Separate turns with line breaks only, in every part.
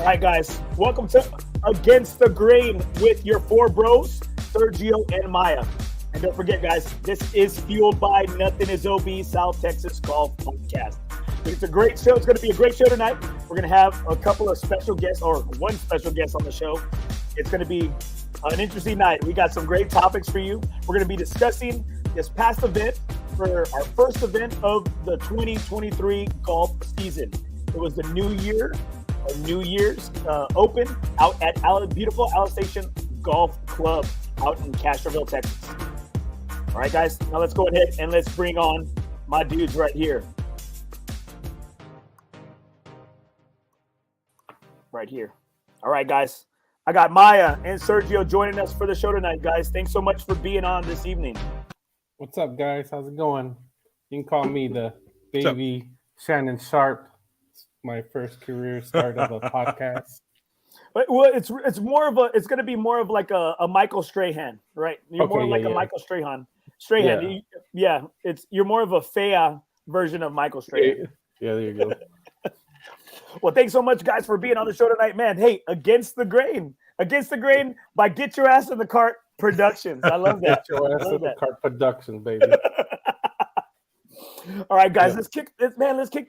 All right, guys, welcome to Against the Grain with your four bros, Sergio and Miah. And don't forget, guys, this is fueled by NothingisOB, South Texas Golf Podcast. It's a great show. It's going to be a great show tonight. We're going to have a couple of special guests, or one special guest on the show. It's going to be an interesting night. We got some great topics for you. We're going to be discussing this past event for our first event of the 2023 golf season. It was the New Year's Open out at beautiful Alsatian Golf Club out in Castroville, Texas. All right, guys, now let's go ahead and let's bring on my dudes right here. Right here. All right, guys. I got Miah and Sergio joining us for the show tonight, guys. Thanks so much for being on this evening.
What's up, guys? How's it going? You can call me the baby Shannon Sharp. It's my first career start of a podcast.
Well, it's going to be more of like a Michael Strahan, right? You're more like a Michael Strahan. You're more of a Fea version of Michael Strahan.
Yeah, there you go.
Well, thanks so much, guys, for being on the show tonight, man. Hey, Against the Grain by Get Your Ass in the Cart Productions. I love that.
Get Your Ass in the Cart Productions, baby.
All right, guys, let's kick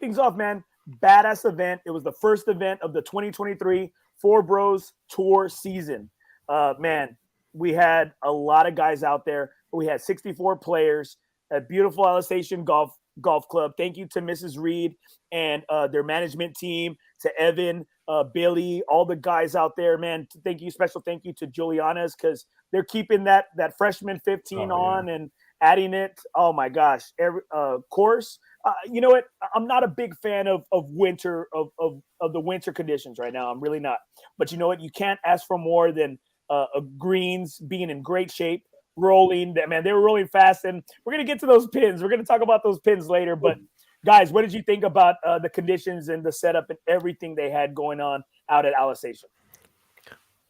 things off, man. Badass event. It was the first event of the 2023 FOREBROS Tour season. Man, we had a lot of guys out there. We had 64 players at beautiful Alsatian Golf Club. Thank you to Mrs. Reed and their management team, to Evan, Billy, all the guys out there, man. Special thank you to Juliana's, because they're keeping that freshman 15 on and adding it. Oh my gosh. Every course. You know what? I'm not a big fan of winter of the winter conditions right now. I'm really not. But you know what? You can't ask for more than greens being in great shape, rolling. Man, they were rolling fast, and we're gonna get to those pins. We're gonna talk about those pins later. But guys, what did you think about the conditions and the setup and everything they had going on out at Alsatian?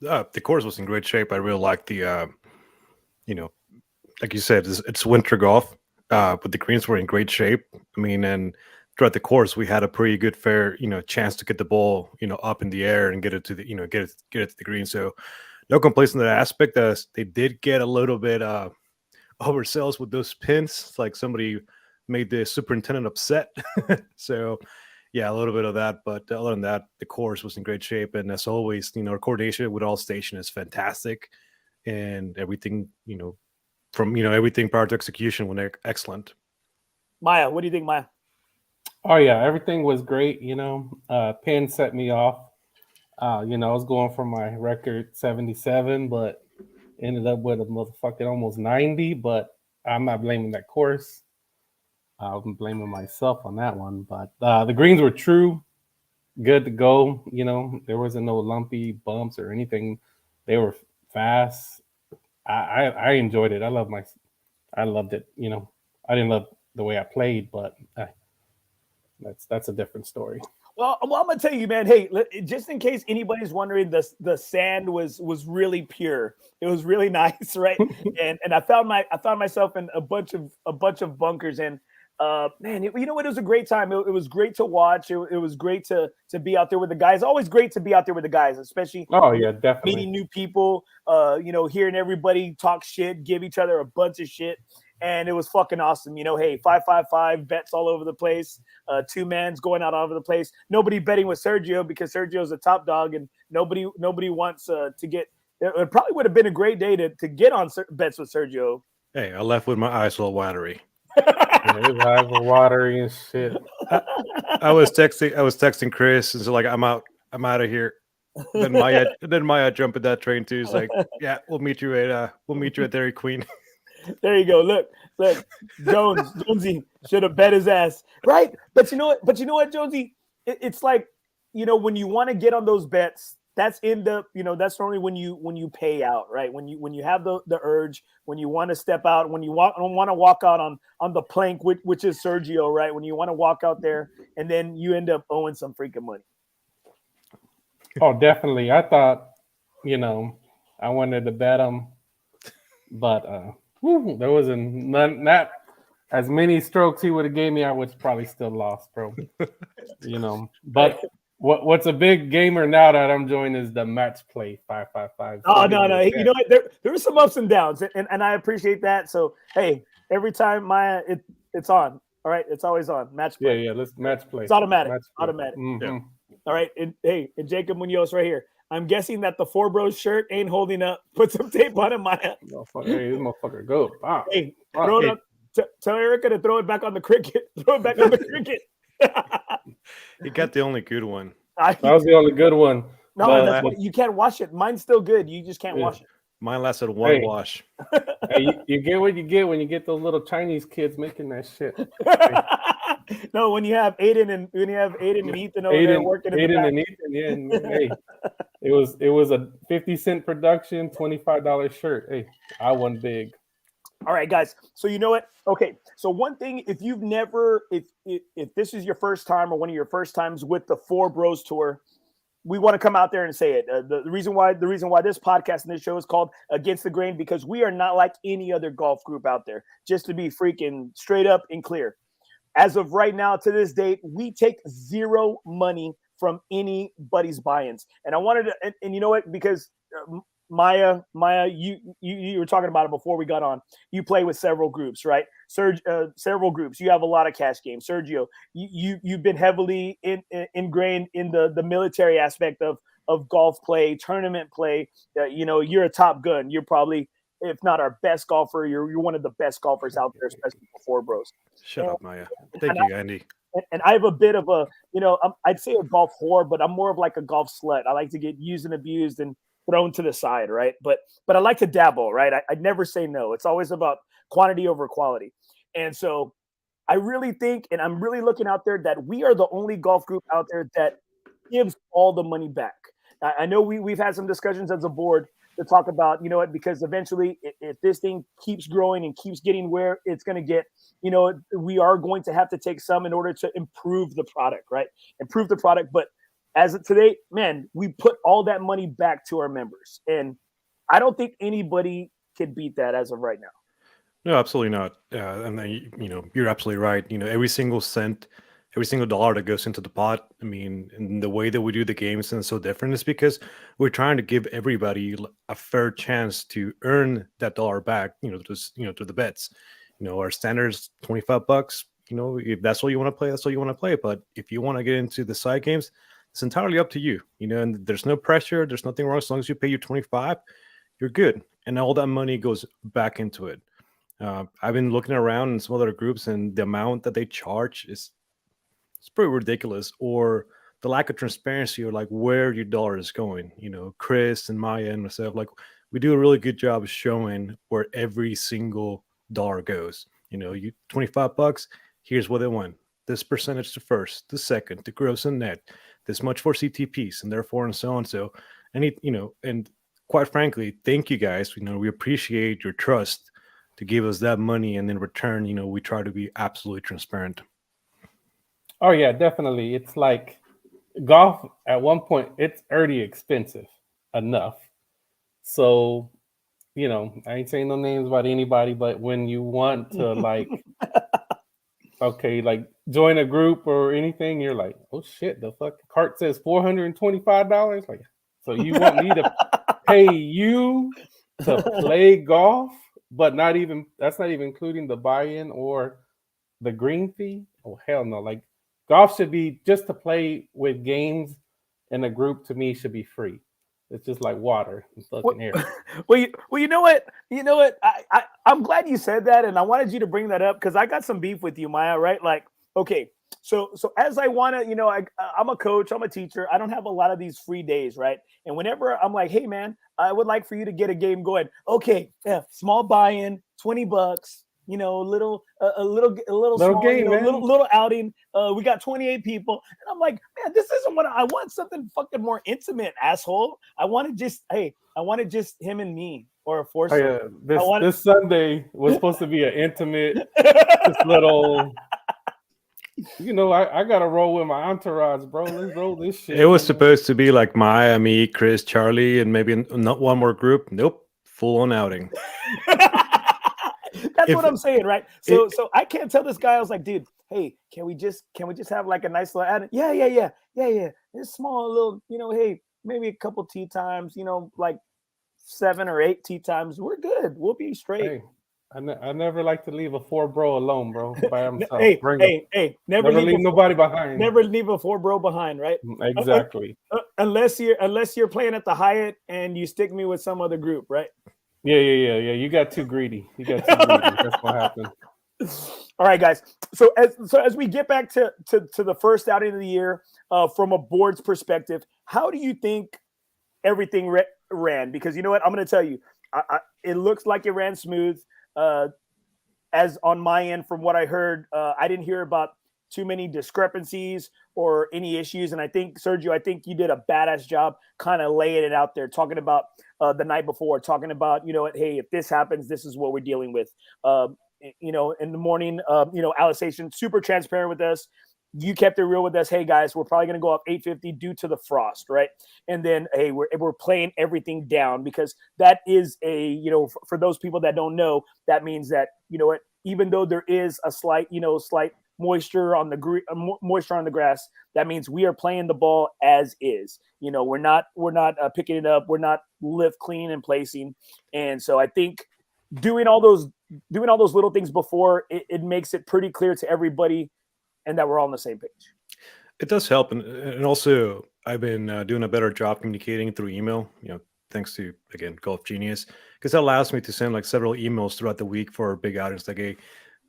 The course was in great shape. I really liked the, like you said, it's winter golf, but the greens were in great shape. I mean, and throughout the course, we had a pretty good, fair, chance to get the ball, up in the air and get it to the, get it to the green. So no complaints in that aspect. They did get a little bit oversells with those pins. It's like somebody made the superintendent upset. So yeah, a little bit of that, but other than that, the course was in great shape. And as always, our coordination with Alsatian is fantastic, and everything, from everything prior to execution went excellent.
Miah, what do you think, Miah?
Oh yeah, everything was great. Pin set me off. I was going for my record 77, but ended up with a motherfucking almost 90. But I'm not blaming that course. I'm blaming myself on that one. But the greens were true, good to go. There wasn't no lumpy bumps or anything. They were fast. I enjoyed it. I loved it. I didn't love the way I played, but that's a different story.
Well, I'm gonna tell you, man. Hey, just in case anybody's wondering, the sand was really pure. It was really nice, right? and I found myself in a bunch of bunkers, and man, you know what? It was a great time. It was great to watch. It was great to be out there with the guys. Always great to be out there with the guys, especially
definitely
meeting new people. Hearing everybody talk shit, give each other a bunch of shit. And it was fucking awesome. Hey, 5-5-5 bets all over the place. 2-man's going out all over the place. Nobody betting with Sergio because Sergio's a top dog, and nobody wants to get. It probably would have been a great day to get on bets with Sergio.
Hey, I left with my eyes all watery.
His eyes were watery and shit.
I was texting Chris, and so like I'm out of here. Then Miah jumped at that train too. He's like, yeah, we'll meet you at Dairy Queen.
There you go. Look, Jonesy should have bet his ass, right? But you know what, Jonesy? It's like, when you want to get on those bets, that's that's normally when you pay out, right? When you have the urge, when you want to step out, when you want to walk out on the plank, which is Sergio, right? When you want to walk out there, and then you end up owing some freaking money.
Oh, definitely. I thought, I wanted to bet him, but there wasn't not as many strokes he would have gave me. I would probably still lost, bro. But What's a big gamer now that I'm joining is the match play 555.
Oh no. You know what? There were some ups and downs, and I appreciate that. So hey, every time it's on. All right, it's always on. Match play.
Yeah. Let's match play.
It's automatic.
Match play.
Automatic.
Mm-hmm.
Yeah.
All right, and Jacob Munoz right here. I'm guessing that the FOREBROS shirt ain't holding up. Put some tape on it, Miah.
Hey, this motherfucker go. Wow.
Hey, throw it up. Tell Erica to throw it back on the cricket. Throw it back on the cricket.
You got the only good one.
That was the only good one.
No, you can't wash it. Mine's still good. You just can't wash it.
Mine lasted one wash.
Hey, you get what you get when you get those little Chinese kids making that shit.
No, when you have Aiden and Ethan over there working in the back.
And Ethan, yeah. And, hey, it was a 50-cent production, $25 shirt. Hey, I won big.
All right, guys. So you know what? Okay. So one thing, if you've never, if this is your first time or one of your first times with the FOREBROS tour, we want to come out there and say it. The reason why this podcast and this show is called Against the Grain, because we are not like any other golf group out there. Just to be freaking straight up and clear. As of right now, to this date, we take zero money from anybody's buy-ins. And I wanted to, and you know what? Because Miah, you were talking about it before we got on. You play with several groups, right? Several groups. You have a lot of cash games. Sergio, you've been heavily ingrained in the military aspect of golf play, tournament play. You're a top gun. You're probably, if not our best golfer, you're one of the best golfers out there, especially for FOREBROS.
Shut up, Miah. Thank you, Andy.
And I have a bit of a, I'd say a golf whore, but I'm more of like a golf slut. I like to get used and abused and thrown to the side, right? But I like to dabble, right? I'd never say no. It's always about quantity over quality. And so I really think, and I'm really looking out there, that we are the only golf group out there that gives all the money back. I know we've had some discussions as a board to talk about, because eventually if this thing keeps growing and keeps getting where it's going to get, we are going to have to take some in order to improve the product, right? Improve the product. But as of today, man, we put all that money back to our members. And I don't think anybody can beat that as of right now.
No, absolutely not. And then, you're absolutely right. Every single cent, every single dollar that goes into the pot. I mean, and the way that we do the games is so different is because we're trying to give everybody a fair chance to earn that dollar back, through the bets. Our standard is $25. If that's all you want to play, that's all you want to play. But if you want to get into the side games, it's entirely up to you, and there's no pressure. There's nothing wrong. As long as you pay your 25, you're good. And all that money goes back into it. I've been looking around in some other groups, and the amount that they charge it's pretty ridiculous, or the lack of transparency, or like where your dollar is going. Chris and Miah and myself, like we do a really good job of showing where every single dollar goes. You $25, here's what they want. This percentage to first, the second, to gross and net, this much for CTPs, and therefore and so on. So, and quite frankly, thank you guys. We appreciate your trust to give us that money, and in return, we try to be absolutely transparent.
Oh yeah, definitely. It's like golf at one point, it's already expensive enough. So, I ain't saying no names about anybody, but when you want to like, okay, like join a group or anything, you're like, oh shit, the fucking cart says $425. Like, so you want me to pay you to play golf, but that's not even including the buy-in or the green fee? Oh hell no. Like golf should be just to play with games in a group. To me, should be free. It's just like water and fucking air.
Well, you know what? I'm glad you said that, and I wanted you to bring that up because I got some beef with you, Miah. Right? Like, okay, so as I want to, I'm a coach, I'm a teacher. I don't have a lot of these free days, right? And whenever I'm like, hey man, I would like for you to get a game going. Okay, yeah, small buy-in, $20. A little small
game,
little outing. We got 28 people, and I'm like, man, this isn't what I want. Something fucking more intimate, asshole. I want to just him and me, or a foursome.
Oh, yeah. This Sunday was supposed to be an intimate, just little. I gotta roll with my entourage, bro. Let's roll this shit.
It was supposed to be like Miah, me, Chris, Charlie, and maybe not one more group. Nope, full on outing.
That's what I'm saying, right? So I can't tell this guy. I was like, dude, hey, can we just have like a nice little add? Yeah. This small little, hey, maybe a couple tee times, like 7 or 8 tee times. We're good. We'll be straight.
Hey, I never like to leave a 4-bro alone, bro, by himself.
Hey, never
leave nobody behind.
Never leave a 4-bro behind, right?
Exactly.
Unless you're playing at the Hyatt and you stick me with some other group, right?
Yeah. You got too greedy. That's what happened.
All right, guys. So as we get back to the first outing of the year, from a board's perspective, how do you think everything ran? Because you know what, I'm going to tell you, it looks like it ran smooth. As on my end, from what I heard, I didn't hear about too many discrepancies or any issues. And I think, Sergio, you did a badass job kind of laying it out there, talking about the night before, talking about, hey, if this happens, this is what we're dealing with. In the morning, Alsatian, super transparent with us. You kept it real with us. Hey, guys, we're probably going to go up 850 due to the frost, right? And then, hey, we're playing everything down, because that is for those people that don't know, that means that, even though there is a slight moisture on the grass, that means we are playing the ball as is. We're not picking it up. We're not lift, clean, and placing. And so I think doing all those little things before, it makes it pretty clear to everybody, and that we're all on the same page.
It does help, and also I've been doing a better job communicating through email. Thanks to, again, Golf Genius, because it allows me to send like several emails throughout the week for big outings. Like, hey,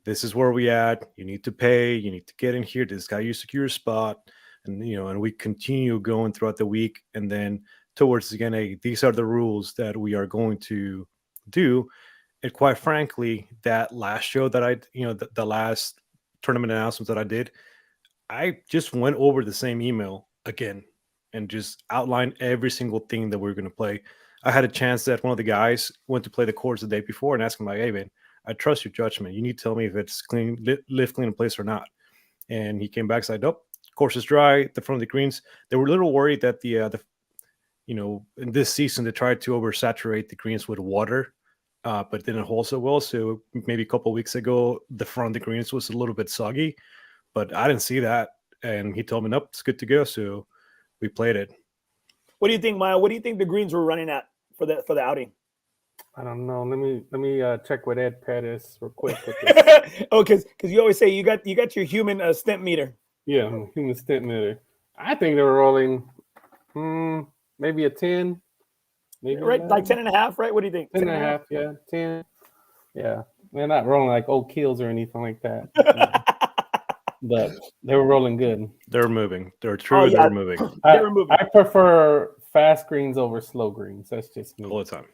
this is where we at. You need to pay. You need to get in here. This guy, you secure a spot, and and we continue going throughout the week, and then towards the end, hey, these are the rules that we are going to do. And quite frankly, that last show that I, the last tournament announcements that I did, I just went over the same email again and just outlined every single thing that we were going to play. I had a chance that one of the guys went to play the course the day before and asked him, like, hey, man, I trust your judgment. You need to tell me if it's clean, lift clean in place or not. And he came back and said, nope, course is dry. The front of the greens. They were a little worried that in this season, they tried to oversaturate the greens with water. But it didn't hold so well. So maybe a couple of weeks ago, the front of the greens was a little bit soggy, but I didn't see that. And he told me, nope, it's good to go. So we played it.
What do you think, Miah? What do you think the greens were running at for the outing?
I don't know. Let me check with Ed Pettis real quick.
Because you always say you got your human stent meter.
Yeah, human stent meter. I think they were rolling maybe a 10. Maybe
right, 11. Like 10 and a half, right? What do you think?
10 and a half, yeah. 10. Yeah. They're not rolling like old kills or anything like that. But they were rolling good.
They're moving. They're true. They're moving.
I prefer fast greens over slow greens. That's just me.
All the time.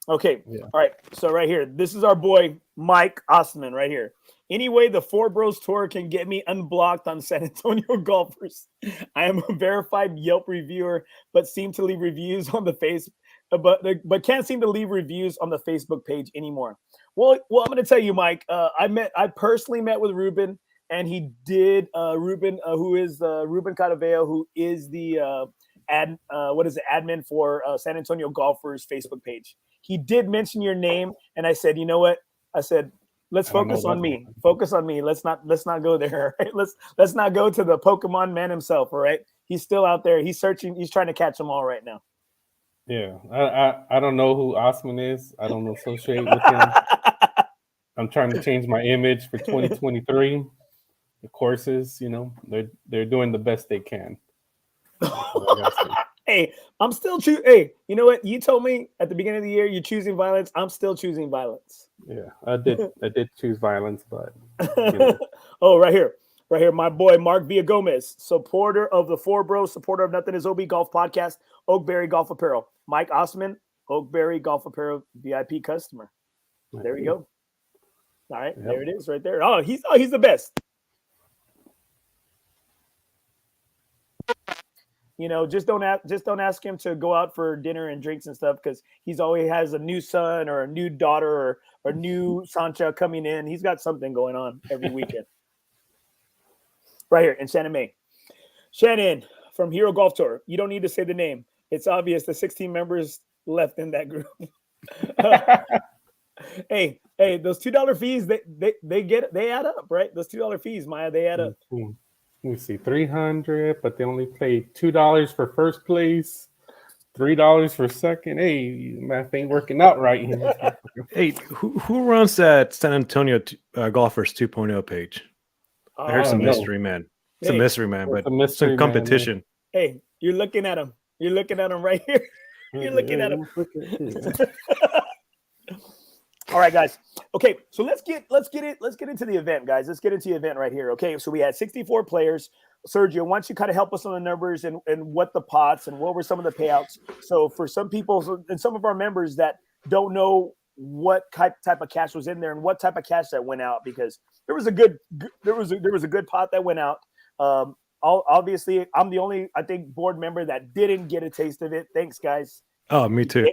Okay. Yeah. All right. So right here, this is our boy Mike Ostman right here. Anyway, the FOREBROS tour can get me unblocked on San Antonio golfers. I am a verified Yelp reviewer, but seem to leave reviews on the face, but can't seem to leave reviews on the Facebook page anymore. Well, I'm going to tell you, Mike. I personally met with Ruben, and he did. Ruben, who is Ruben Cadaveo, who is the admin for San Antonio golfers Facebook page. He did mention your name, and I said, you know what? I said, let's focus on me. Focus on me. Let's not go there. Right? Let's not go to the Pokemon man himself. All right. He's still out there. He's searching. He's trying to catch them all right now.
Yeah. I don't know who Osman is. I don't associate with him. I'm trying to change my image for 2023. The courses, they're doing the best they can.
Hey, I'm still choosing. Hey, you know what? You told me at the beginning of the year you're choosing violence. I'm still choosing violence.
Yeah, I did choose violence, but
Oh, right here, my boy Mark Villagomez, supporter of the FOREBROS, supporter of NothingisOB Golf Podcast, Oakberry Golf Apparel. Mike Ostman, Oakberry Golf Apparel VIP customer. There we go. All right, There it is, right there. Oh, he's the best. Just don't ask him to go out for dinner and drinks and stuff, because he's always has a new son or a new daughter or new Sancha coming in. He's got something going on every weekend. Right here in Shannon, May. Shannon from Hero Golf Tour. You don't need to say the name. It's obvious the 16 members left in that group. Hey, those $2 fees, they add up, right? Those $2 fees, Miah, they add up.
Let me see, 300, but they only paid $2 for first place, $3 for second. Hey, math ain't working out right here.
Hey, who runs that San Antonio Golfers 2.0 page? I heard some
no.
mystery man. It's a
Hey,
mystery man,
it's
but
a mystery
some
man,
competition.
Hey, you're looking at him. You're looking at him right here. You're looking at him. All right, guys. Okay, so let's get into the event, guys. Let's get into the event right here. Okay, so we had 64 players. Sergio, why don't you kind of help us on the numbers and what the pots and what were some of the payouts? So for some people and some of our members that don't know what type of cash was in there and what type of cash that went out, because there was a good pot that went out. Obviously, I'm the only, I think, board member that didn't get a taste of it. Thanks, guys.
Oh, me too. I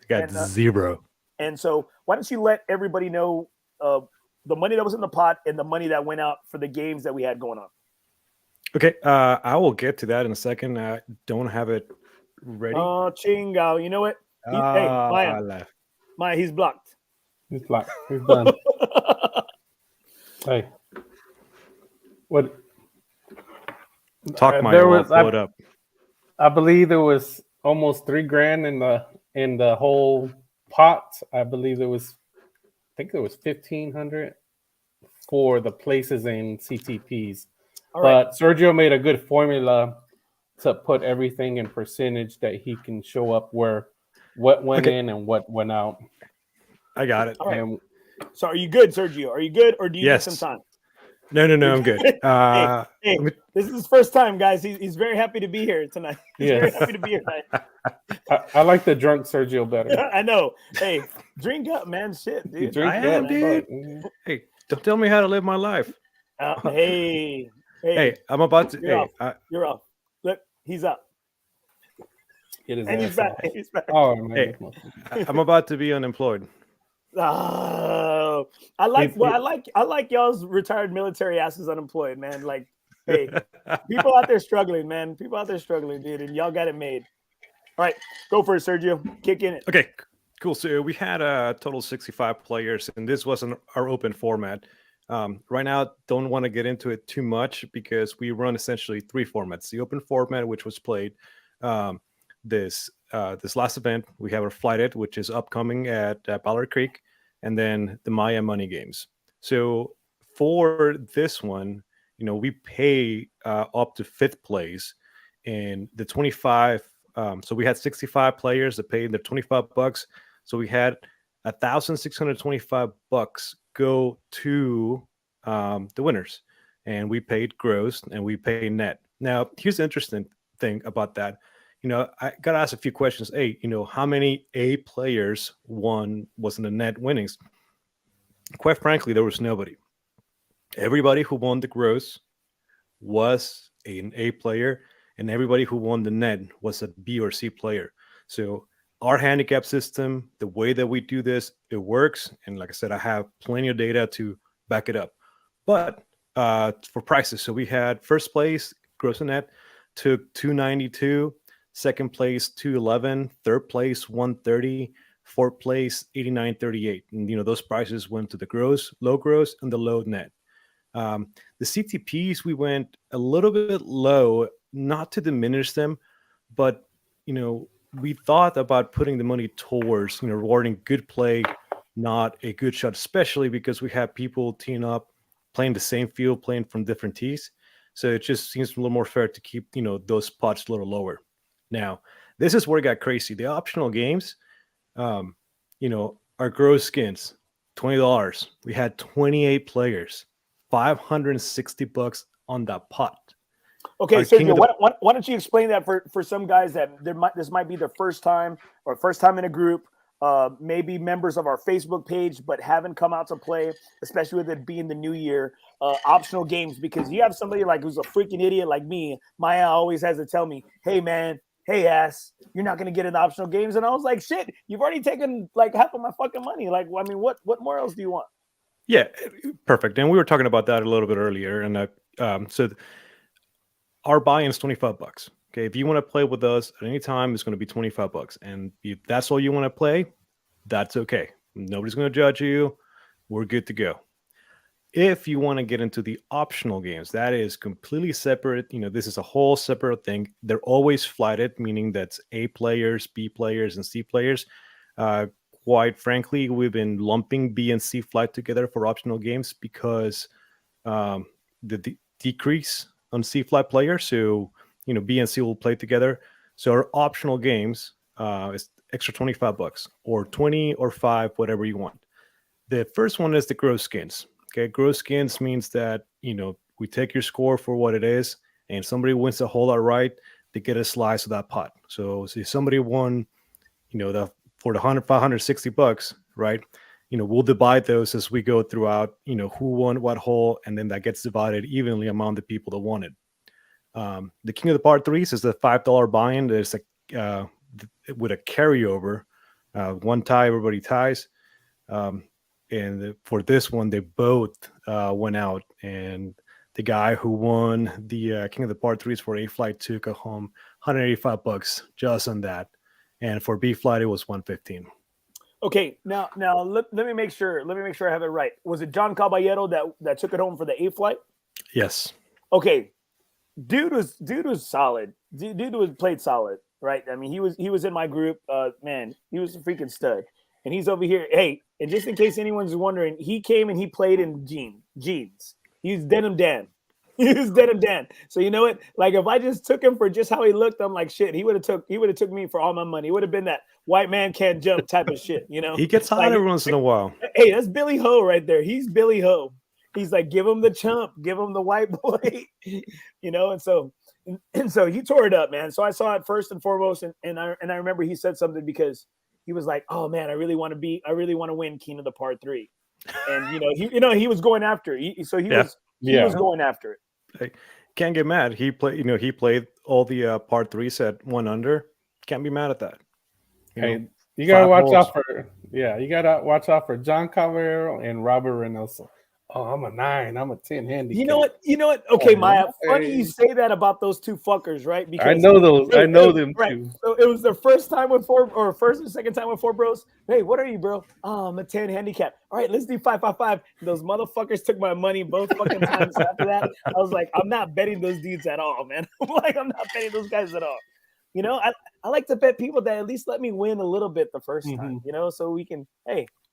got
And,
zero.
And so why don't you let everybody know the money that was in the pot and the money that went out for the games that we had going on?
Okay, I will get to that in a second. I don't have it ready.
Oh, Chingo. You know what? Hey, Miah, he's blocked.
He's blocked. He's done. Hey. What?
Talk Miah, I'll pull it up.
I believe there was almost $3,000 in the whole pot. I believe there was $1,500 for the places in CTPs. But Sergio made a good formula to put everything in percentage that he can show up where what went in and what went out.
I got it.
All right. So are you good, Sergio? Are you good, or do you need some time?
No, I'm good.
Hey, this is his first time, guys. He's very happy to be here tonight. He's very happy to be here tonight.
I like the drunk Sergio better.
I know. Hey, drink up, man. Shit, dude.
Drink up,
dude. Hey, don't tell me how to live my life.
Hey,
I'm about to.
You're off. Look, he's up.
And
he's back. He's back.
Oh, man.
Hey, I'm about to be unemployed.
Oh, I like y'all's retired military asses unemployed, man. Like, hey, people out there struggling, man. People out there struggling, dude, and y'all got it made. All right, go for it, Sergio. Kick in it.
Okay, cool. So we had a total of 65 players, and this wasn't our open format. Right now, don't want to get into it too much because we run essentially 3 formats. The open format, which was played this last event. We have our Flighted, which is upcoming at Ballard Creek, and then the Miah Money Games. So for this one, we pay up to 5th place in the 25. So we had 65 players that paid their $25. So we had $1,625 go to the winners, and we paid gross and we paid net. Now, here's the interesting thing about that. I got to ask a few questions. Hey, how many A players was in the net winnings? Quite frankly, there was nobody. Everybody who won the gross was an A player, and everybody who won the net was a B or C player. So our handicap system, the way that we do this, it works. And like I said, I have plenty of data to back it up. But for prices, so we had first place, gross and net, took $292. Second place, $211. Third place, $130. Fourth place, $89.38. And those prices went to the gross, low gross, and the low net. The CTPs, we went a little bit low, not to diminish them, but we thought about putting the money towards rewarding good play, not a good shot, especially because we have people teeing up, playing the same field, playing from different tees. So it just seems a little more fair to keep those pots a little lower. Now, this is where it got crazy. The optional games, our gross skins, $20. We had 28 players, $560 on that pot.
Okay, Sergio, why don't you explain that for some guys that this might be their first time or first time in a group, maybe members of our Facebook page, but haven't come out to play, especially with it being the new year. Optional games, because you have somebody like who's a freaking idiot like me. Miah always has to tell me, "Hey man, hey ass, you're not gonna get in the optional games." And I was like, "Shit, you've already taken like half of my fucking money. Like, I mean, what more else do you want?"
Yeah, perfect. And we were talking about that a little bit earlier, and so our buy-in is $25. Okay, if you want to play with us at any time, it's going to be $25. And if that's all you want to play, that's okay. Nobody's going to judge you. We're good to go. If you want to get into the optional games, that is completely separate. This is a whole separate thing. They're always flighted, meaning that's A players, B players, and C players. Quite frankly, we've been lumping B and C flight together for optional games because the decrease on C flight players. So, B and C will play together. So our optional games is extra $25 or 20 or 5, whatever you want. The first one is the gross skins. Okay, gross skins means that, we take your score for what it is, and if somebody wins a hole outright, they get a slice of that pot. So if somebody won, for the $560, right? We'll divide those as we go throughout, who won what hole, and then that gets divided evenly among the people that won it. The king of the par threes is the $5 buy-in. There's with a carryover, one tie, everybody ties. And for this one, they both went out, and the guy who won the king of the par threes for A flight took home $185 just on that, and for B flight it was $115.
Okay, now let me make sure. Let me make sure I have it right. Was it John Caballero that took it home for the A flight?
Yes.
Okay, dude was solid. Dude played solid, right? I mean, he was in my group. Man, he was a freaking stud. And he's over here. Hey, and just in case anyone's wondering, he came and he played in jeans. He's Denim Dan. He was Denim Dan. So you know what? Like if I just took him for just how he looked, I'm like shit. He would have took me for all my money. It would have been that white man can't jump type of shit.
He gets hot every once in a while.
Hey, that's Billy Ho right there. He's Billy Ho. He's like, give him the chump, give him the white boy, And so he tore it up, man. So I saw it first and foremost, and I remember he said something because he was like, "Oh man, I really want to win King of the Par 3," and he was going after it. He was going after it.
Hey, can't get mad. He played all the par 3s at 1 under. Can't be mad at that.
You gotta watch out for John Caballero and Robert Reynoso. Oh, I'm a 9. I'm a 10 handicap.
You know what? Okay, Miah. Funny you say that about those two fuckers, right?
Because I know those. I know them
right.
too.
So it was the first time with first and second time with FOREBROS. Hey, what are you, bro? Oh, I'm a 10 handicap. All right, let's do 5-5-5. Those motherfuckers took my money both fucking times after that. I was like, I'm not betting those dudes at all, man. I'm not betting those guys at all. I like to bet people that at least let me win a little bit the first time, so we can,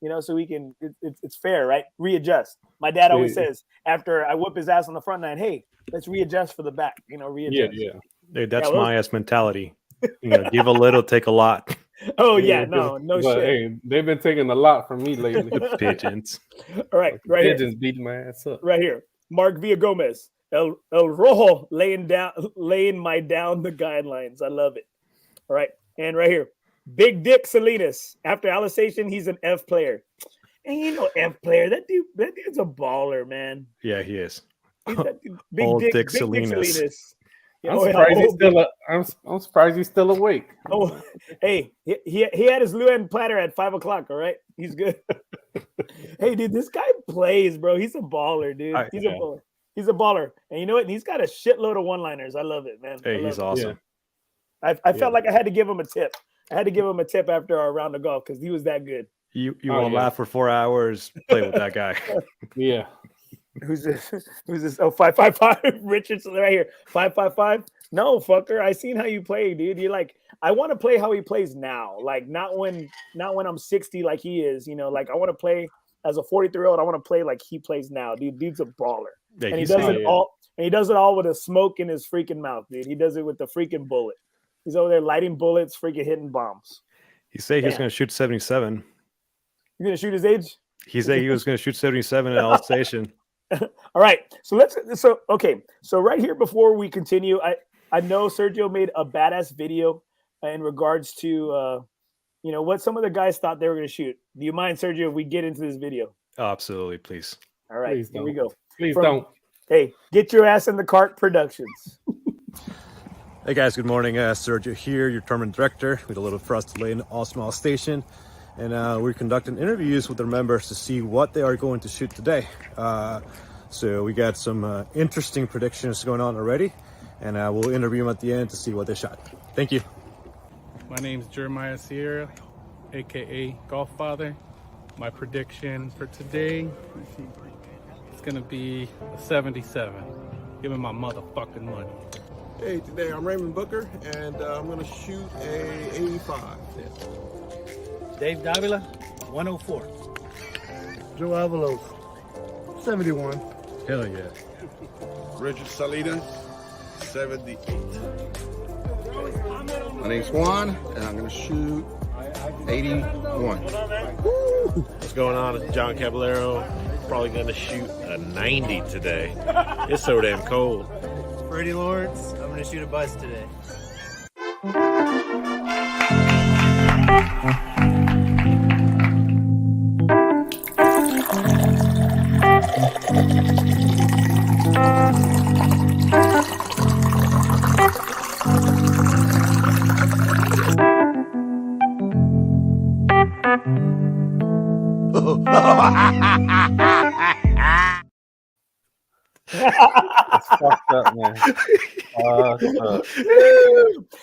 it's fair, right? Readjust. My dad always says after I whoop his ass on the front nine, hey, let's readjust for the back, readjust.
Yeah. Hey, that's my ass mentality. Give a little, take a lot.
Oh, yeah, no shit.
Hey, they've been taking a lot from me lately.
The pigeons.
All right, right here.
Pigeons beating my ass up.
Right here. Mark Villagomez. El Rojo laying my down the guidelines. I love it. All right. And right here, Big Dick Salinas. After Alsatian, he's an F player. And F player. That dude's a baller, man.
Yeah, he is.
Big Dick Salinas.
I'm surprised he's still awake.
Oh, hey, he had his Luan platter at 5:00. All right, he's good. Hey, dude, this guy plays, bro. He's a baller, dude. He's a baller. He's a baller, and you know what? He's got a shitload of one-liners. I love it, man.
Hey, he's awesome.
Yeah. I felt like I had to give him a tip. I had to give him a tip after our round of golf because he was that good.
You want to laugh for 4 hours? Play with that guy.
Yeah.
Who's this? Oh, 5-5-5. Richardson right here. 5-5-5. No, fucker. I seen how you play, dude. You're like, I want to play how he plays now. Like not when I'm 60 like he is. Like I want to play as a 43-year-old. I want to play like he plays now, dude. Dude's a baller.
Yeah,
and he does it all. And he does it all with a smoke in his freaking mouth, dude. He does it with the freaking bullet. He's over there lighting bullets, freaking hitting bombs.
He said he's going to shoot 77.
You're going to shoot his age?
He said he was going to shoot 77 at Alsatian.
All right. So right here before we continue, I know Sergio made a badass video in regards to what some of the guys thought they were going to shoot. Do you mind, Sergio, if we get into this video?
Oh, absolutely, please.
All right,
please
here we go.
Please don't.
Hey, get your ass in the cart productions.
Hey guys, good morning. Sergio here, your tournament director. We had a little for us today in Awesome Station, and we're conducting interviews with their members to see what they are going to shoot today. So we got some interesting predictions going on already, and we'll interview them at the end to see what they shot. Thank you.
My name's Jeremiah Sierra, aka Golf Father.
My prediction for today is gonna be a 77. Give me my motherfucking money.
Hey, today I'm Raymond Booker, and I'm going to shoot a 85.
Dave Davila, 104.
Joe Avalos, 71.
Hell yeah.
Richard Salinas, 78.
My name's Juan, and I'm going to shoot 81.
What's going on? It's John Caballero. Probably going to shoot a 90 today. It's so damn cold.
Freddie Lawrence, I'm going to shoot a bus today.
It's fucked up, man.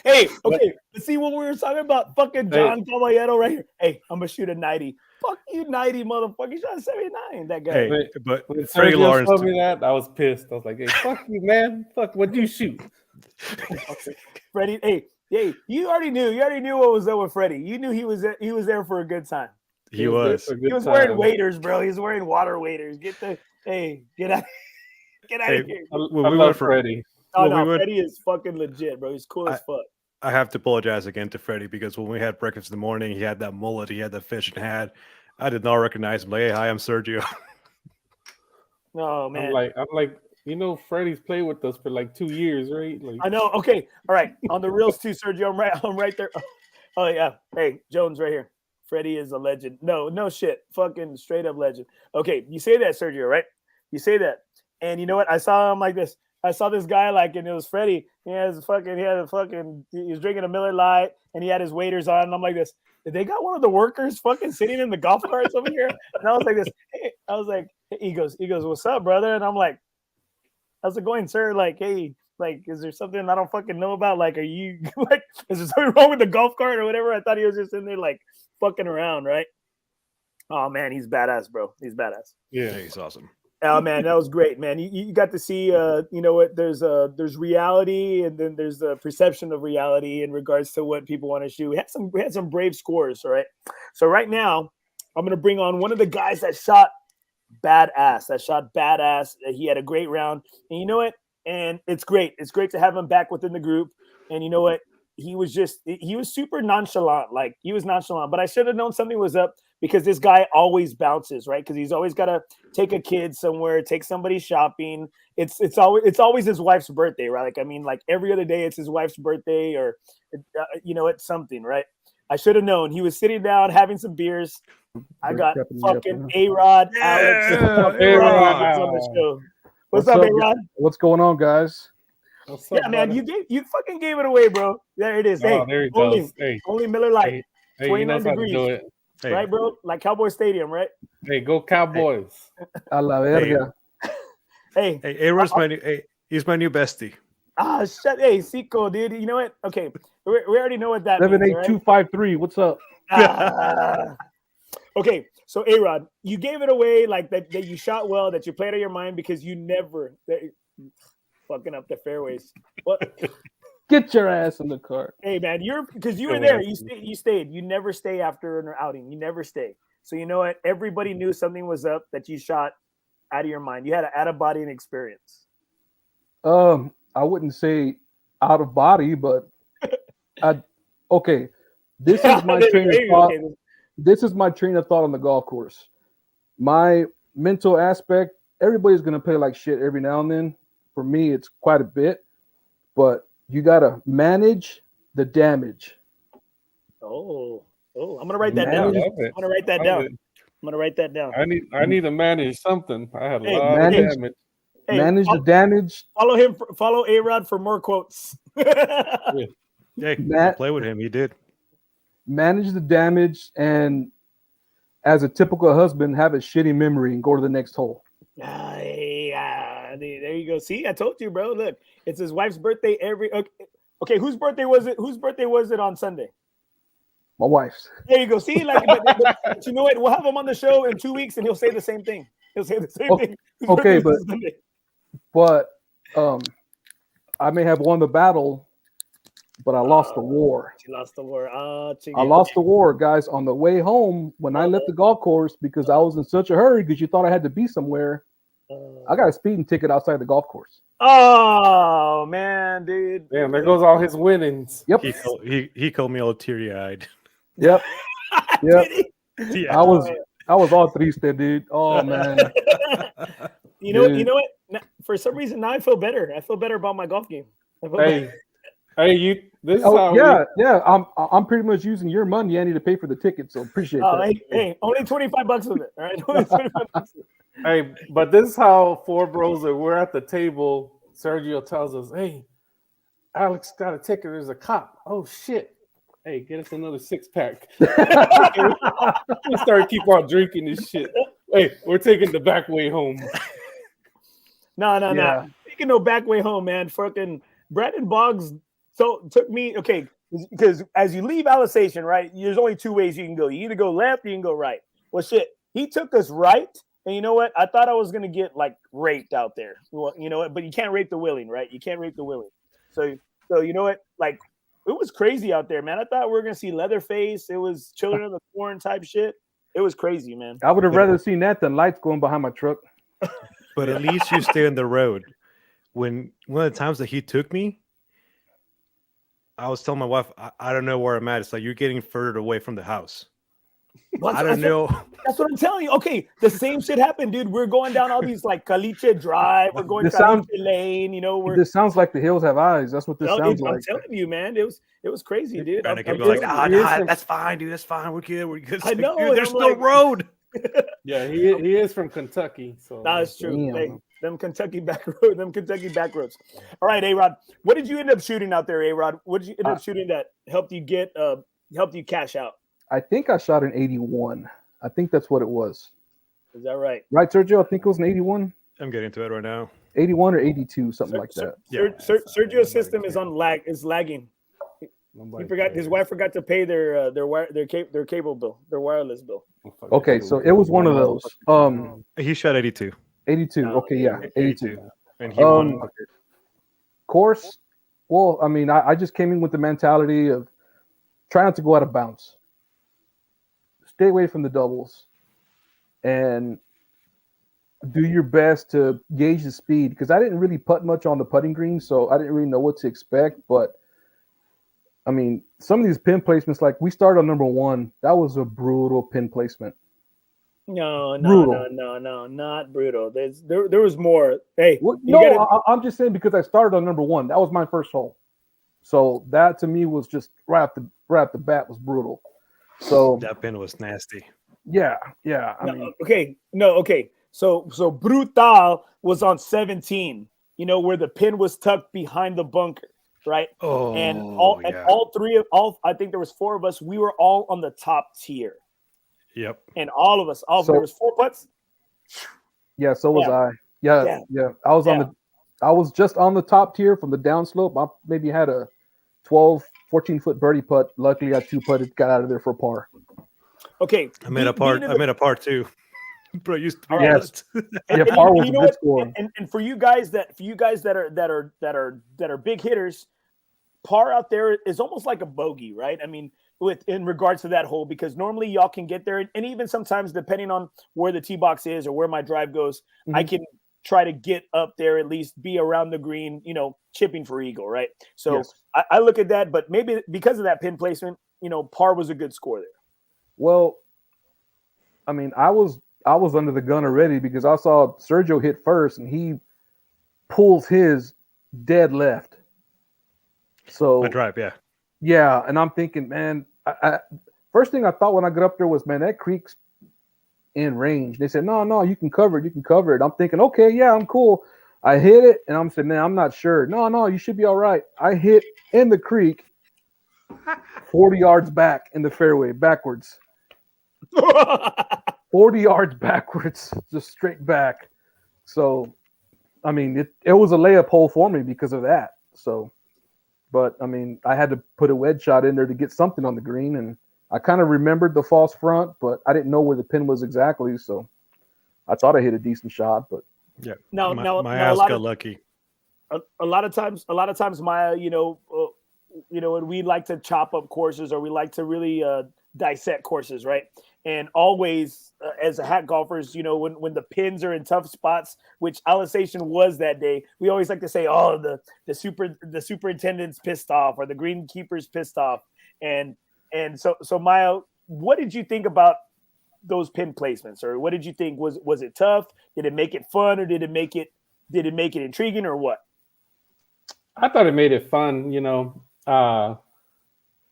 Hey, okay. Let's see what we were talking about. Fucking John Caballero right here. Hey, I'm gonna shoot a 90. Fuck you, 90, motherfucker. You shot a 79. That guy.
Hey, but
When
Freddie
Sergio
Lawrence.
told me that, I was pissed. I was like, "Hey, fuck you, man. Fuck, what'd you shoot?"
Freddie. Hey, you already knew. You already knew what was up with Freddie. You knew he was there for a good time.
He was.
He was wearing waders, bro. He was wearing water waders. Get out of here.
I
we
love
went for-
Freddie.
Oh
when
no,
we went-
Freddie is fucking legit, bro. He's cool as fuck.
I have to apologize again to Freddie because when we had breakfast in the morning, he had that mullet, he had that fishing hat. I did not recognize him. Like, hey, hi, I'm Sergio.
Oh man.
I'm like, you know, Freddie's played with us for like 2 years, right? Like,
I know. Okay. All right. On the reels too, Sergio. I'm right there. Oh yeah. Hey, Jones right here. Freddie is a legend. No shit. Fucking straight up legend. Okay, you say that, Sergio, right? You say that. And you know what? I saw him like this. I saw this guy like, and it was Freddie. He was drinking a Miller Lite and he had his waders on. And I'm like this. Did they got one of the workers fucking sitting in the golf carts over here? And I was like this. Hey, I was like, he goes, what's up, brother? And I'm like, how's it going, sir? Like, hey, like, is there something I don't fucking know about? Like, are you like, is there something wrong with the golf cart or whatever? I thought he was just in there like fucking around, right? Oh man, he's badass, bro. He's badass.
Yeah, he's awesome.
Oh man, that was great, man. You got to see, you know what? There's reality, and then there's the perception of reality in regards to what people want to shoot. We had some brave scores, all right. So right now, I'm gonna bring on one of the guys that shot badass. He had a great round, and you know what? And it's great. It's great to have him back within the group. And you know what? He was super nonchalant. Like, he was nonchalant, but I should have known something was up because this guy always bounces, right? Because he's always got to take a kid somewhere, take somebody shopping. It's always his wife's birthday, right? Like, I mean, like every other day it's his wife's birthday, or you know, it's something, right? I should have known. He was sitting down having some beers. I got fucking A-Rod, Alex,
A-Rod.
on the show. What's up, A-Rod?
What's going on, guys?
what's up,
Yeah, man,
brother?
you fucking gave it away, bro. There it is.
Oh,
Hey,
there he
only,
goes. Hey,
only Miller Lite,
he
29
knows how to
degrees.
do it.
Hey,
Right, bro? Like Cowboy Stadium, right?
Hey, go Cowboys.
A la verga.
Hey,
A-Rod's he's my new bestie.
shut. Hey, Zico, dude. You know what? Okay, we already know what that means. right?
78253. What's up?
Ah. Okay, so A-Rod, you gave it away like that you shot well, that you played on your mind because you never fucking up the fairways. What?
Get your ass in the cart.
Hey man, because you were there. You stayed. You never stay after an outing. You never stay. So you know what? Everybody knew something was up, that you shot out of your mind. You had an out-of-body experience.
I wouldn't say out of body, but okay. This is my train of thought.
Okay.
This is my train of thought on the golf course. My mental aspect, everybody's gonna play like shit every now and then. For me, it's quite a bit, but you gotta manage the damage.
Oh, I'm gonna write that down.
Manage-
I'm gonna write that down. I'm gonna write that down.
I need to manage something. I had a
Hey,
lot
manage-
of damage.
Hey,
Manage the damage.
Follow A-Rod for more quotes.
Hey,
Matt-
play with him. He did.
Manage the damage, and as a typical husband, have a shitty memory and go to the next hole.
There you go. See, I told you, bro. Look, it's his wife's birthday every. Okay, whose birthday was it? Whose birthday was it on Sunday?
My wife's.
There you go. See, like, but you know what? We'll have him on the show in 2 weeks, and he'll say the same thing. He'll say the same thing.
Okay, but I may have won the battle, but I lost the war.
She lost the war.
I lost the war, guys. On the way home, when I left the golf course, because I was in such a hurry, because you thought I had to be somewhere, I got a speeding ticket outside the golf course.
Oh man, dude!
Damn, there goes all his winnings.
Yep.
He called me all teary-eyed.
Yep. Yep.
Yeah.
I was all triste, dude. Oh man.
You know what? For some reason now I feel better. I feel better about my golf game.
Hey, you. This is
yeah. I'm pretty much using your money, Andy, to pay for the ticket. So appreciate that.
Hey, only $25 with it. All right, only $25.
Hey, but this is how four bros are. We're at the table. Sergio tells us, "Hey, Alex got a ticket. There's a cop. Oh shit! Hey, get us another 6-pack." We start keep on drinking this shit. Hey, we're taking the back way home.
No. Taking no back way home, man. Fucking Brandon Boggs took me, okay, because as you leave Alsatian, right, there's only two ways you can go. You either go left or you can go right. Well, shit, he took us right, and you know what? I thought I was going to get, like, raped out there. Well, you know what? But you can't rape the willing, right? You can't rape the willing. So you know what? Like, it was crazy out there, man. I thought we were going to see Leatherface. It was Children of the Corn type shit. It was crazy, man.
I would have rather seen that than lights going behind my truck.
But at least you stay on the road. When one of the times that he took me, I was telling my wife, I don't know where I'm at. It's like you're getting further away from the house. I don't know.
That's what I'm telling you. Okay, the same shit happened, dude. We're going down all these like Caliche Drive. We're going Caliche Lane. You know,
this sounds like the hills have eyes. That's what this sounds like.
I'm telling you, man. It was crazy, dude.
Like, that's fine, dude. That's fine. We're good.
I know.
Dude, there's no road.
Yeah, he is from Kentucky. So
that's true. Hey, them Kentucky back roads. All right, A-Rod. What did you end up shooting out there, A-Rod? What did you end up shooting that helped you cash out?
I think I shot an 81. I think that's what it was.
Is that right?
Right, Sergio? I think it was an 81.
I'm getting to it right now.
81 or 82, something like that.
Sergio's system is lagging. His wife forgot to pay their cable bill, their wireless bill.
Okay, so it was one of those.
He shot 82.
82. Okay, yeah, 82.
And he won.
Course. Well, I mean, I just came in with the mentality of try not to go out of bounds. Stay away from the doubles and do your best to gauge the speed, because I didn't really putt much on the putting green, so I didn't really know what to expect. But I mean, some of these pin placements, like we started on number 1, that was a brutal pin placement.
No, not brutal. There was more. Hey,
I'm just saying because I started on number 1. That was my first hole, so that to me was just right off the bat was brutal. So
that pin was nasty.
Yeah.
Okay. So brutal was on 17. You know where the pin was tucked behind the bunker, right?
Oh,
and all I think there was 4 of us. We were all on the top tier.
Yep.
And all of us. There was 4 putts.
Yeah. So was I. Yeah. I was I was just on the top tier from the downslope. I maybe had a 14 foot birdie putt. Luckily, I 2-putted, got out of there for a par.
Okay,
I made a par too. Bro, used to be
par was a good score.
And for you guys that are big hitters, par out there is almost like a bogey, right? I mean, in regards to that hole, because normally y'all can get there, and even sometimes depending on where the tee box is or where my drive goes, I can try to get up there, at least be around the green, chipping for eagle, right? So yes. I look at that, but maybe because of that pin placement, par was a good score there.
Well, I mean, I was under the gun already because I saw Sergio hit first and he pulls his dead left. So
a drive, yeah.
Yeah, and I'm thinking, man, first thing I thought when I got up there was, man, that creek's in range. They said, no, you can cover it. I'm thinking, okay, yeah, I'm cool. I hit it, and I'm saying, man, I'm not sure. No, you should be all right. I hit in the creek 40 yards back in the fairway, backwards. 40 yards backwards, just straight back. So, I mean, it was a layup hole for me because of that. So, but, I mean, I had to put a wedge shot in there to get something on the green, and, I mean, I hit it. And, I mean, it was a layup hole for me because of that. So, but, I mean, I had to put a wedge shot in there to get something on the green, and, I mean, I hit it. I kind of remembered the false front, but I didn't know where the pin was exactly. So I thought I hit a decent shot, but
Yeah.
Now,
my
now,
my
now, a
ass
lot
got
of
lucky.
a lot of times, Maya, and we like to chop up courses, or we like to really dissect courses, right? And always, as a hat golfers, when the pins are in tough spots, which Alsatian was that day, we always like to say, "Oh, the superintendent's pissed off, or the greenkeeper's pissed off," and so Maya, what did you think about those pin placements, or what did you think? Was it tough? Did it make it fun, or did it make it intriguing, or what?
I thought it made it fun,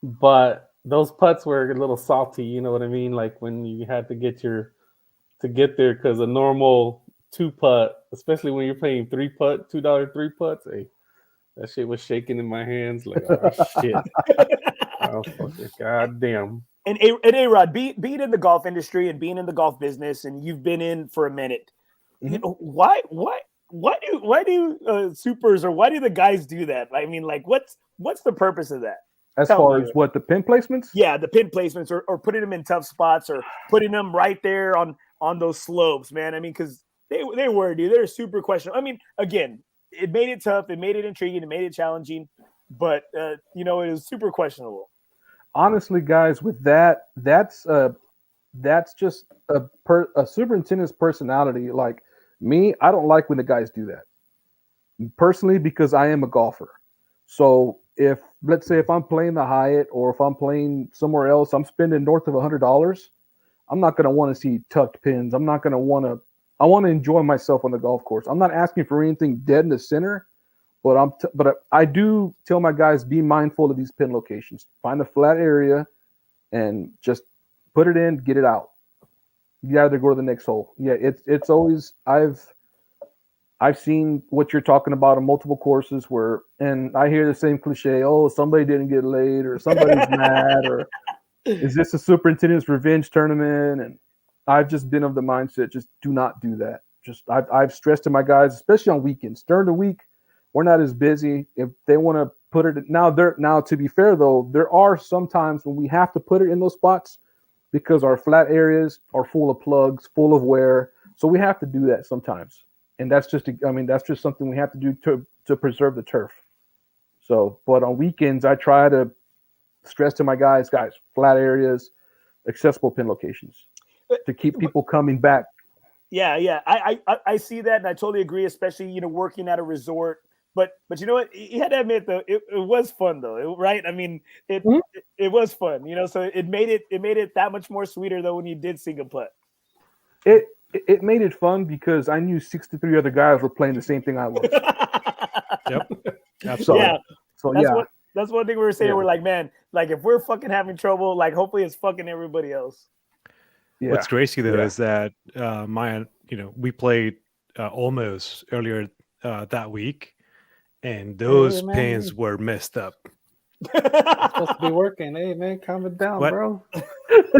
but those putts were a little salty. You know what I mean? Like when you had to get there, because a normal 2-putt, especially when you're playing $2 3-putts, hey, that shit was shaking in my hands. Like, oh shit, oh fucking goddamn.
And A-Rod, being in the golf industry and being in the golf business, and you've been in for a minute, why do supers, or why do the guys do that? I mean, like, what's the purpose of that?
As far as what, the pin placements?
Yeah, the pin placements, or putting them in tough spots, or putting them right there on those slopes, man. I mean, because they were, dude, they're super questionable. I mean, again, it made it tough, it made it intriguing, it made it challenging, but it was super questionable.
Honestly, guys, with that's just a superintendent's personality. Like me, I don't like when the guys do that. Personally, because I am a golfer. So let's say if I'm playing the Hyatt, or if I'm playing somewhere else, I'm spending north of $100. I'm not going to want to see tucked pins. I'm not going to want to. I want to enjoy myself on the golf course. I'm not asking for anything dead in the center. But I do tell my guys, be mindful of these pin locations. Find a flat area and just put it in, get it out. You either go to the next hole. Yeah, it's always I've seen what you're talking about on multiple courses and I hear the same cliche, oh, somebody didn't get laid, or somebody's mad, or is this a superintendent's revenge tournament? And I've just been of the mindset, just do not do that. Just I've stressed to my guys, especially on weekends. During the week, we're not as busy. If they want to put it now, to be fair though, there are some times when we have to put it in those spots because our flat areas are full of plugs, full of wear. So we have to do that sometimes, and that's just something we have to do to preserve the turf. So, but on weekends, I try to stress to my guys, flat areas, accessible pin locations, to keep people coming back.
Yeah, I see that, and I totally agree. Especially working at a resort. But you know what? You had to admit though, it was fun though, right? I mean, it was fun, So it made it that much more sweeter though when you did sing a putt.
It made it fun because I knew 63 other guys were playing the same thing I was.
Yep, absolutely.
So
that's one thing we were saying. Yeah. We're like, man, like if we're fucking having trouble, like hopefully it's fucking everybody else.
Yeah.
What's crazy though is that Maya, we played almost earlier that week. And those pins were messed up.
It's supposed to be working. Hey, man, calm it down, bro.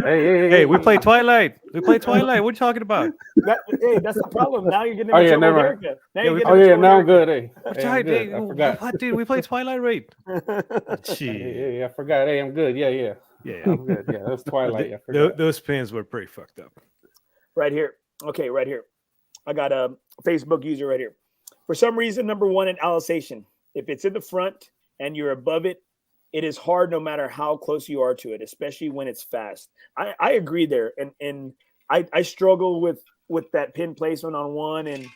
Hey, we play Twilight. We play Twilight. What are you talking about?
That's the problem. Now you're getting in trouble with Erica.
Now I'm good. Hey,
I forgot. What, dude? We play Twilight, right?
Yeah, I forgot. Hey, I'm good. Yeah, I'm good. Yeah, that's Twilight.
Those pins were pretty fucked up.
Right here. Okay, right here. I got a Facebook user right here. For some reason, number one in Alsatian, if it's in the front and you're above it, it is hard no matter how close you are to it, especially when it's fast. I agree there. And I struggle with that pin placement on one. And,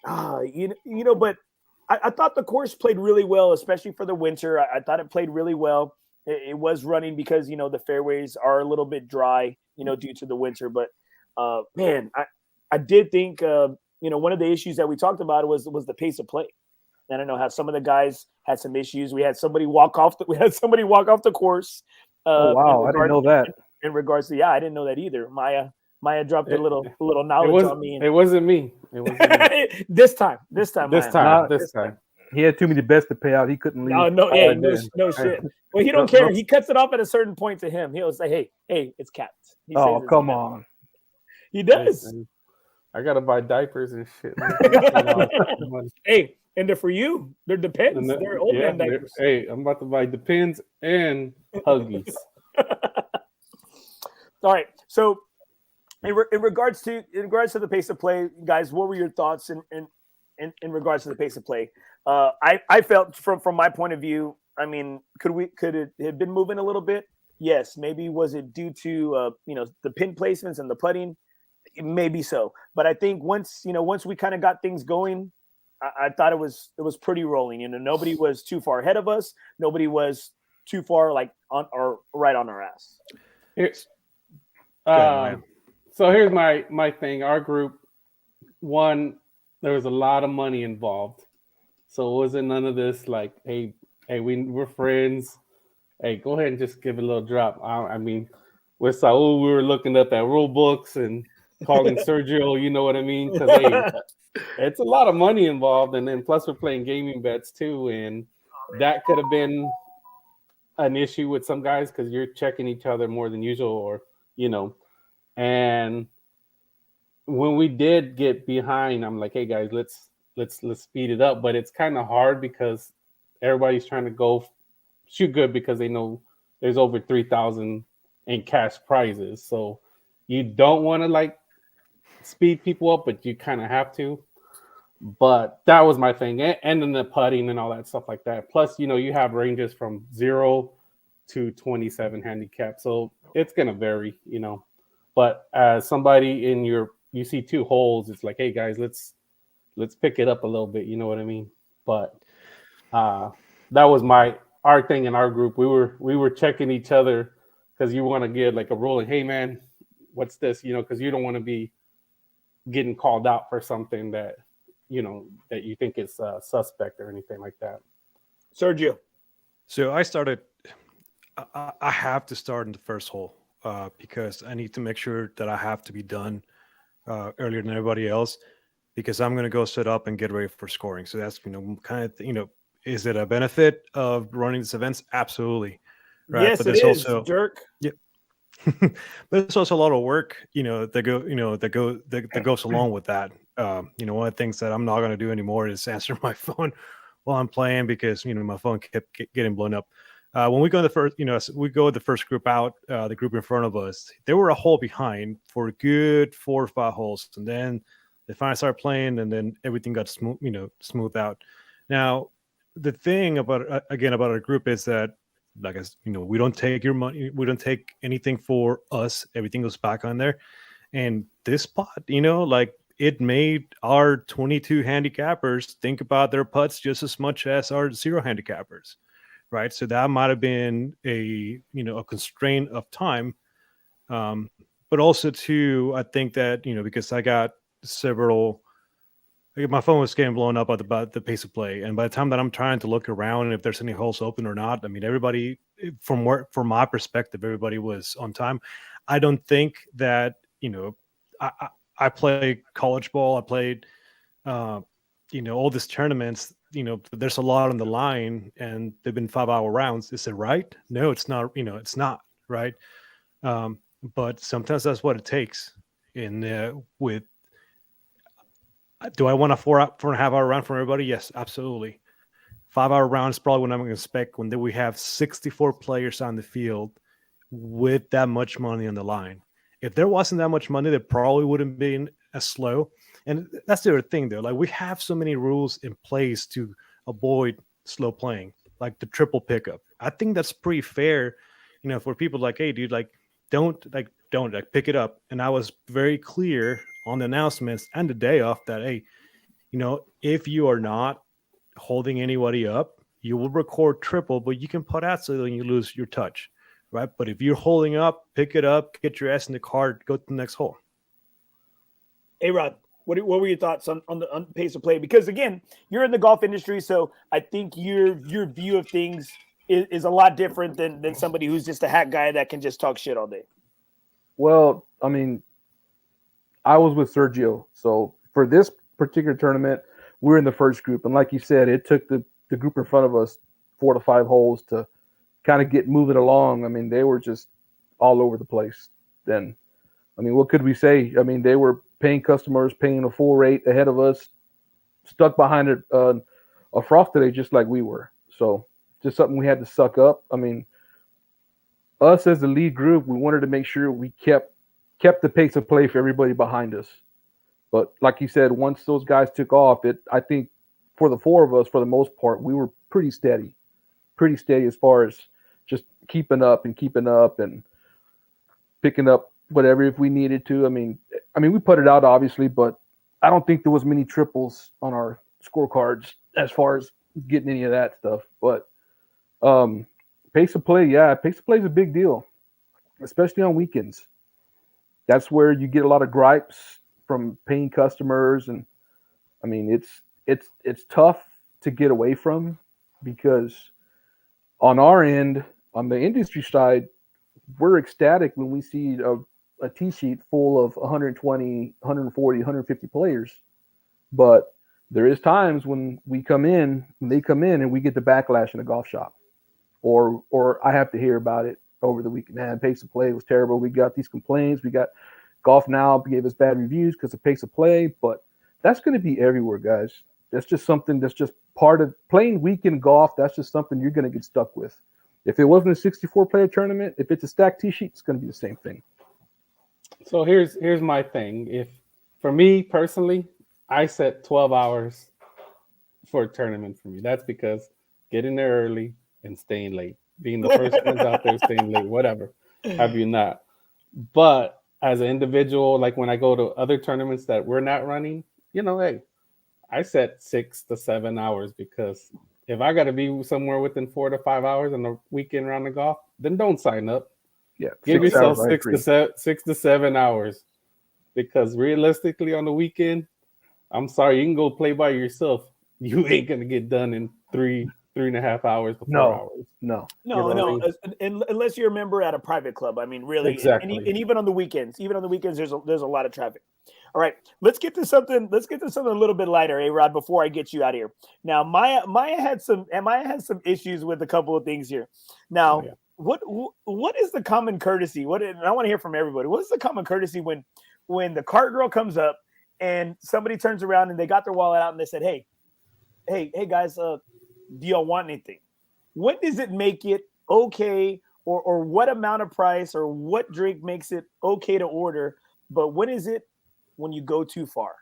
but I thought the course played really well, especially for the winter. I thought it played really well. It was running because, the fairways are a little bit dry, due to the winter. But, man, I did think one of the issues that we talked about was the pace of play. I don't know how some of the guys had some issues. We had somebody walk off the course.
Oh wow, I didn't know that.
In regards to I didn't know that either. Maya Dropped a little knowledge on me.
It wasn't me. It wasn't me.
This time.
He had too many bets to pay out. He couldn't leave.
No shit. Well, he don't care. He cuts it off at a certain point to him. He'll say, hey, it's capped.
Come on.
He does.
I gotta buy diapers and shit.
Hey, and they're for you. They're Depends. They're old man diapers.
Hey, I'm about to buy Depends and Huggies.
All right. So in regards to the pace of play, guys, what were your thoughts in regards to the pace of play? I felt from my point of view, I mean, could it have been moving a little bit? Yes. Maybe was it due to the pin placements and the putting? Maybe so. But I think once we kind of got things going, I thought it was pretty rolling. Nobody was too far ahead of us. Nobody was too far like on or right on our ass.
Here's,
Go ahead, Miah.
so here's my thing. Our group, one, there was a lot of money involved, so it wasn't none of this like, hey, we're friends. Hey, go ahead and just give it a little drop. I mean, with Saul, we were looking up at rule books and calling Sergio. You know what I mean? Because hey, it's a lot of money involved, and then plus we're playing gaming bets too, and that could have been an issue with some guys because you're checking each other more than usual, or and when we did get behind, I'm like, hey guys, let's speed it up. But it's kind of hard because everybody's trying to go shoot good because they know there's over 3,000 in cash prizes. So you don't want to like speed people up, but you kind of have to. But that was my thing, and then the putting and all that stuff like that. Plus, you have ranges from 0 to 27 handicap, so it's gonna vary, But as somebody you see 2 holes, it's like, hey guys, let's pick it up a little bit. You know what I mean? But that was our thing in our group. We were checking each other because you want to get like a rolling. Hey man, what's this? Because you don't want to be getting called out for something that that you think is suspect or anything like that.
Sergio.
So I started. I have to start in the first hole because I need to make sure that I have to be done earlier than everybody else because I'm going to go set up and get ready for scoring. So that's kind of is it a benefit of running these events? Absolutely. Right.
Yes,
but
it
there's
is,
also
jerk.
Yeah. But there's also a lot of work, that goes along with that. One of the things that I'm not going to do anymore is answer my phone while I'm playing because my phone kept getting blown up. When we go the first group out, the group in front of us, they were a hole behind for a good 4 or 5 holes, and then they finally started playing, and then everything got smoothed out. Now, the thing about our group is that, like, we don't take your money, we don't take anything for us. Everything goes back on there, and this spot, like, it made our 22 handicappers think about their putts just as much as our 0 handicappers. Right, so that might have been a constraint of time, but also too, I think that because I got my phone was getting blown up about the pace of play, and by the time that I'm trying to look around if there's any holes open or not, I mean everybody from my perspective, everybody was on time. I don't think that I play college ball, I played all these tournaments. There's a lot on the line, and they've been 5-hour rounds. Is it right? No, it's not. It's not right. But sometimes that's what it takes. With, do I want a 4.5-hour round from everybody? Yes, absolutely. 5-hour round is probably what I'm going to expect when we have 64 players on the field with that much money on the line. If there wasn't that much money, there probably wouldn't been as slow. And that's the other thing, though. Like, we have so many rules in place to avoid slow playing, like the triple pickup. I think that's pretty fair, for people like, hey, dude, like, don't pick it up. And I was very clear on the announcements and the day off that, hey, if you are not holding anybody up, you will record triple, but you can put out so then you lose your touch, right? But if you're holding up, pick it up, get your ass in the car, go to the next hole.
Hey, Rod. What were your thoughts on the pace of play? Because again, you're in the golf industry, so I think your view of things is a lot different than somebody who's just a hack guy that can just talk shit all day.
Well, I mean, I was with Sergio, so for this particular tournament, we're in the first group, and like you said, it took the group in front of us 4 to 5 holes to kind of get moving along. I mean, they were just all over the place. Then, I mean, what could we say? I mean, they were paying customers, paying a full rate ahead of us, stuck behind a frost today, just like we were. So just something we had to suck up. I mean, us as the lead group, we wanted to make sure we kept the pace of play for everybody behind us. But like you said, once those guys took off, I think for the four of us, for the most part, we were pretty steady as far as just keeping up and picking up whatever if we needed to. I mean, we put it out obviously, but I don't think there was many triples on our scorecards as far as getting any of that stuff. But pace of play is a big deal, especially on weekends. That's where you get a lot of gripes from paying customers, and I mean it's tough to get away from, because on our end, on the industry side, we're ecstatic when we see a tee sheet full of 120, 140, 150 players. But there is times when they come in and we get the backlash in the golf shop, or I have to hear about it over the weekend. Man, pace of play was terrible. We got these complaints. We got Golf Now gave us bad reviews because of pace of play. But that's going to be everywhere, guys. That's just something that's just part of playing weekend golf. That's just something you're going to get stuck with. If it wasn't a 64-player tournament, if it's a stacked tee sheet, it's going to be the same thing.
So here's my thing. If for me personally, I set 12 hours for a tournament for me. That's because getting there early and staying late, being the first ones out there, staying late, whatever, have you not. But as an individual, like when I go to other tournaments that we're not running, hey, I set 6 to 7 hours, because if I got to be somewhere within 4 to 5 hours on the weekend round of golf, then don't sign up.
Yeah,
give yourself 6 to 7 hours, because realistically on the weekend, I'm sorry, you can go play by yourself. You ain't gonna get done in 3.5 hours to 4 hours.
No.
Unless you're a member at a private club. I mean, really,
exactly.
And even on the weekends, there's a lot of traffic. All right, let's get to something a little bit lighter, A-Rod, before I get you out of here. Now, Miah had some issues with a couple of things here. Now, what is the common courtesy? And I want to hear from everybody. What is the common courtesy when the cart girl comes up and somebody turns around and they got their wallet out and they said, hey guys, do y'all want anything? When does it make it okay, or what amount of price or what drink makes it okay to order? But when is it when you go too far?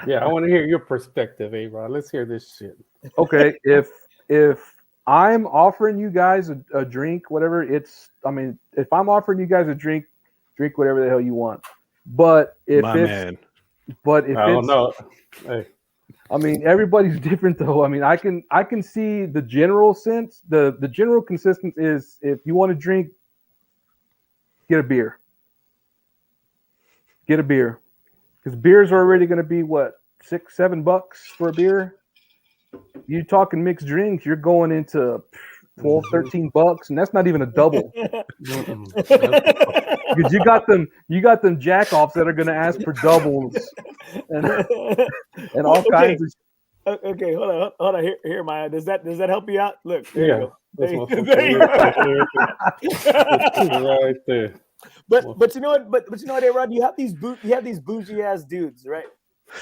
Yeah, I want to hear your perspective, A-Rod. Let's hear this shit.
Okay, if I'm offering you guys a drink, whatever, if I'm offering you guys a drink whatever the hell you want. But if
I
don't know. Hey.
I mean, everybody's different though. I mean, I can see the general sense. The general consistency is, if you want to drink, get a beer. Because beers are already going to be what, $6-7 for a beer. You talking mixed drinks, you're going into $12-13, and that's not even a double. Because you got them jack-offs that are going to ask for doubles and all kinds of.
Okay, hold on. Here, Miah. Does that help you out? Look, there you go.
There you go. Right there.
But you know what? But you know what, A-Rod? You have these bougie ass dudes, right?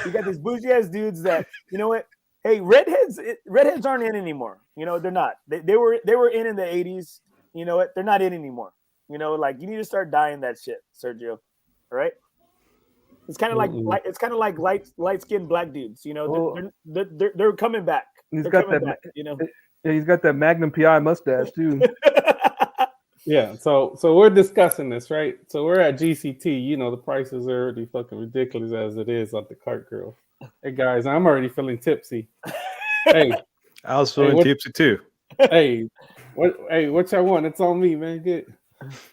You got these bougie ass dudes that, you know what? Hey, redheads aren't in anymore. They're not. They were in the 80s. You know what? They're not in anymore. Like, you need to start dying that shit, Sergio. All right? It's kind of like light skinned black dudes. They're coming back.
He's got that Magnum PI mustache too.
Yeah, so we're discussing this, right? So we're at GCT. The prices are already fucking ridiculous as it is on the cart girl. Hey guys, I'm already feeling tipsy. Hey,
I was feeling tipsy too.
Hey, what y'all want? It's on me, man. Get.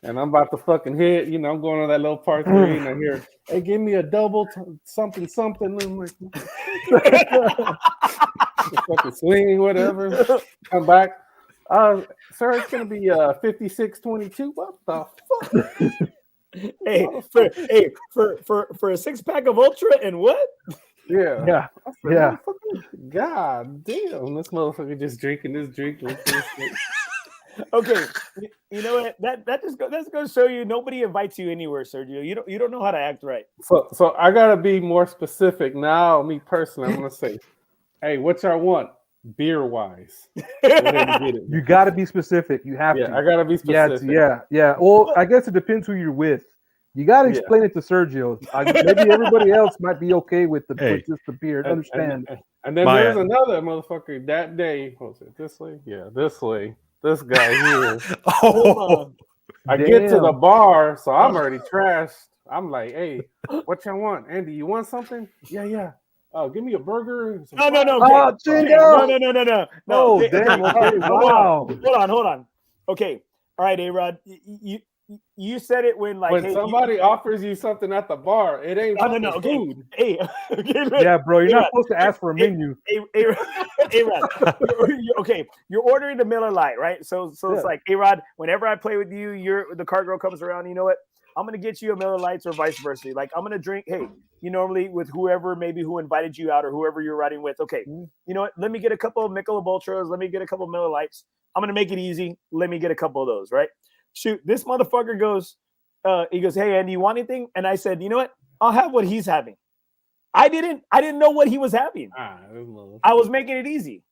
And I'm about to fucking hit. I'm going on that little part 3, and I hear, hey, give me a double something. And I'm like, fucking swing, whatever. Come back. Sir, it's gonna be 56.22. What the fuck?
For a 6-pack of Ultra and what?
Yeah.
God
damn, this motherfucker just drinking this drink.
Okay, you know what? That's gonna show you nobody invites you anywhere, Sergio. You don't know how to act right.
So I gotta be more specific now. Me personally, I'm gonna say, hey, what y'all want? beer wise. You
You got to be specific. You have
yeah,
to.
I gotta be specific.
Yeah. Well, I guess it depends who you're with. You got to explain it to Sergio. Maybe everybody else might be okay with with just the beer. Understand?
And then there's another motherfucker that day. What was it? This way? Yeah, this way. This guy here. I get to the bar, so I'm already trashed. I'm like, hey, what y'all want? Andy, you want something? Yeah. Oh, give me a burger.
No.
Okay.
No.
Oh, damn. Okay. Wow.
Hold on. Okay. All right, A-Rod. You said it when
when somebody offers you something at the bar, it ain't
no. Okay.
food.
Hey.
Yeah, bro. You're not supposed to ask for a menu.
A-Rod. Okay. You're ordering the Miller Lite, right? So it's like, A-Rod, whenever I play with you, the car girl comes around. You know what? I'm gonna get you a Miller Lights or vice versa. Like I'm gonna drink. Hey, you normally with whoever maybe who invited you out or whoever you're riding with. Okay, you know what? Let me get a couple of Michelob Ultras. Let me get a couple of Miller Lights. I'm gonna make it easy. Let me get a couple of those. Right? Shoot, this motherfucker goes. He goes, hey Andy, you want anything? And I said, you know what? I'll have what he's having. I didn't know what he was having. I was making it easy,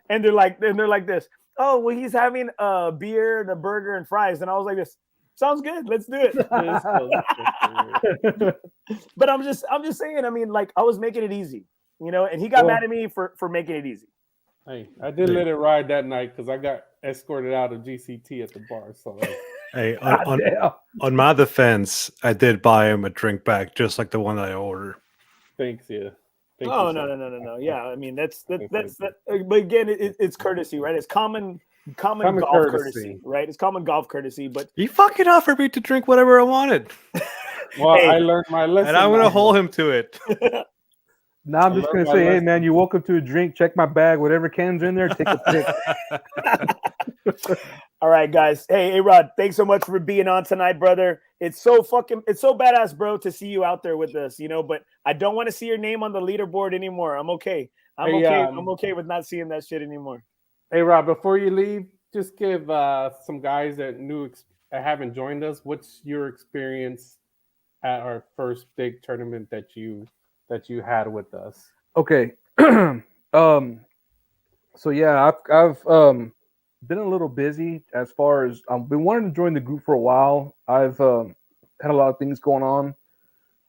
and they're like this. Oh well, he's having a beer and a burger and fries, and I was like this. Sounds good. Let's do it. But I'm just saying. I mean, like I was making it easy, you know, and he got mad at me for making it easy.
Hey, I did let it ride that night because I got escorted out of GCT at the bar. So,
hey, on my defense, I did buy him a drink back, just like the one that I ordered.
Thanks, yeah.
No. Yeah, I mean that's. But again, it's courtesy, right? It's common golf courtesy, right? It's common golf courtesy, but
he fucking offered me to drink whatever I wanted.
Well, hey, I learned my lesson,
and I'm gonna hold him to it.
Now I'm just gonna say, hey man, you're welcome to a drink. Check my bag, whatever can's in there, take a pic.
All right, guys. Hey, A-Rod, thanks so much for being on tonight, brother. It's so badass, bro, to see you out there with us, you know. But I don't want to see your name on the leaderboard anymore. I'm okay. I'm okay with not seeing that shit anymore.
Hey, Rob, before you leave, just give some guys that haven't joined us. What's your experience at our first big tournament that you had with us?
Okay, so yeah, I've been a little busy as far as I've been wanting to join the group for a while. I've had a lot of things going on,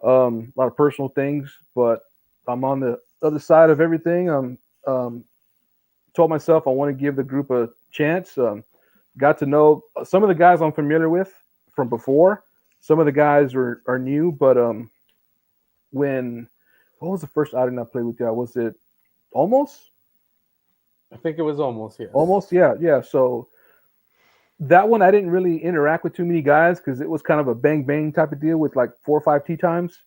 a lot of personal things, but I'm on the other side of everything. I'm told myself I want to give the group a chance. Got to know some of the guys I'm familiar with from before. Some of the guys are new, but what was the first outing I played with you? Was it Almost?
I think it was Almost, yeah.
Almost, yeah. So that one I didn't really interact with too many guys because it was kind of a bang type of deal with like 4 or 5 tee times.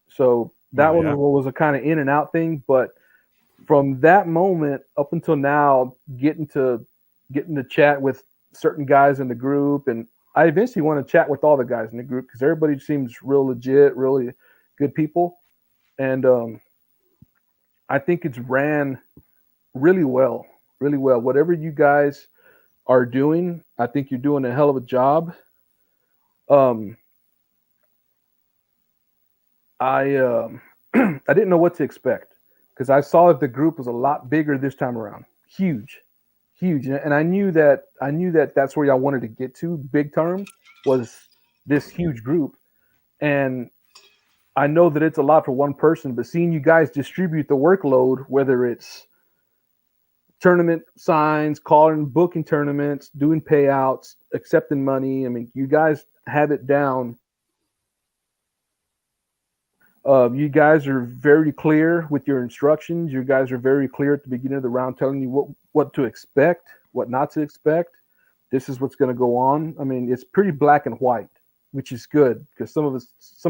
So that one was a kind of in and out thing, but from that moment up until now, getting to chat with certain guys in the group, and I eventually want to chat with all the guys in the group because everybody seems real legit, really good people, and I think it's ran really well. Whatever you guys are doing, I think you're doing a hell of a job. I didn't know what to expect because I saw that the group was a lot bigger this time around. Huge. And I knew that that's where y'all wanted to get to. Big term was this huge group. And I know that it's a lot for one person, but seeing you guys distribute the workload, whether it's tournament signs, booking tournaments, doing payouts, accepting money. I mean, you guys have it down. You guys are very clear with your instructions. You guys are very clear at the beginning of the round, telling you what to expect, what not to expect. This is what's going to go on. I mean, it's pretty black and white, which is good because some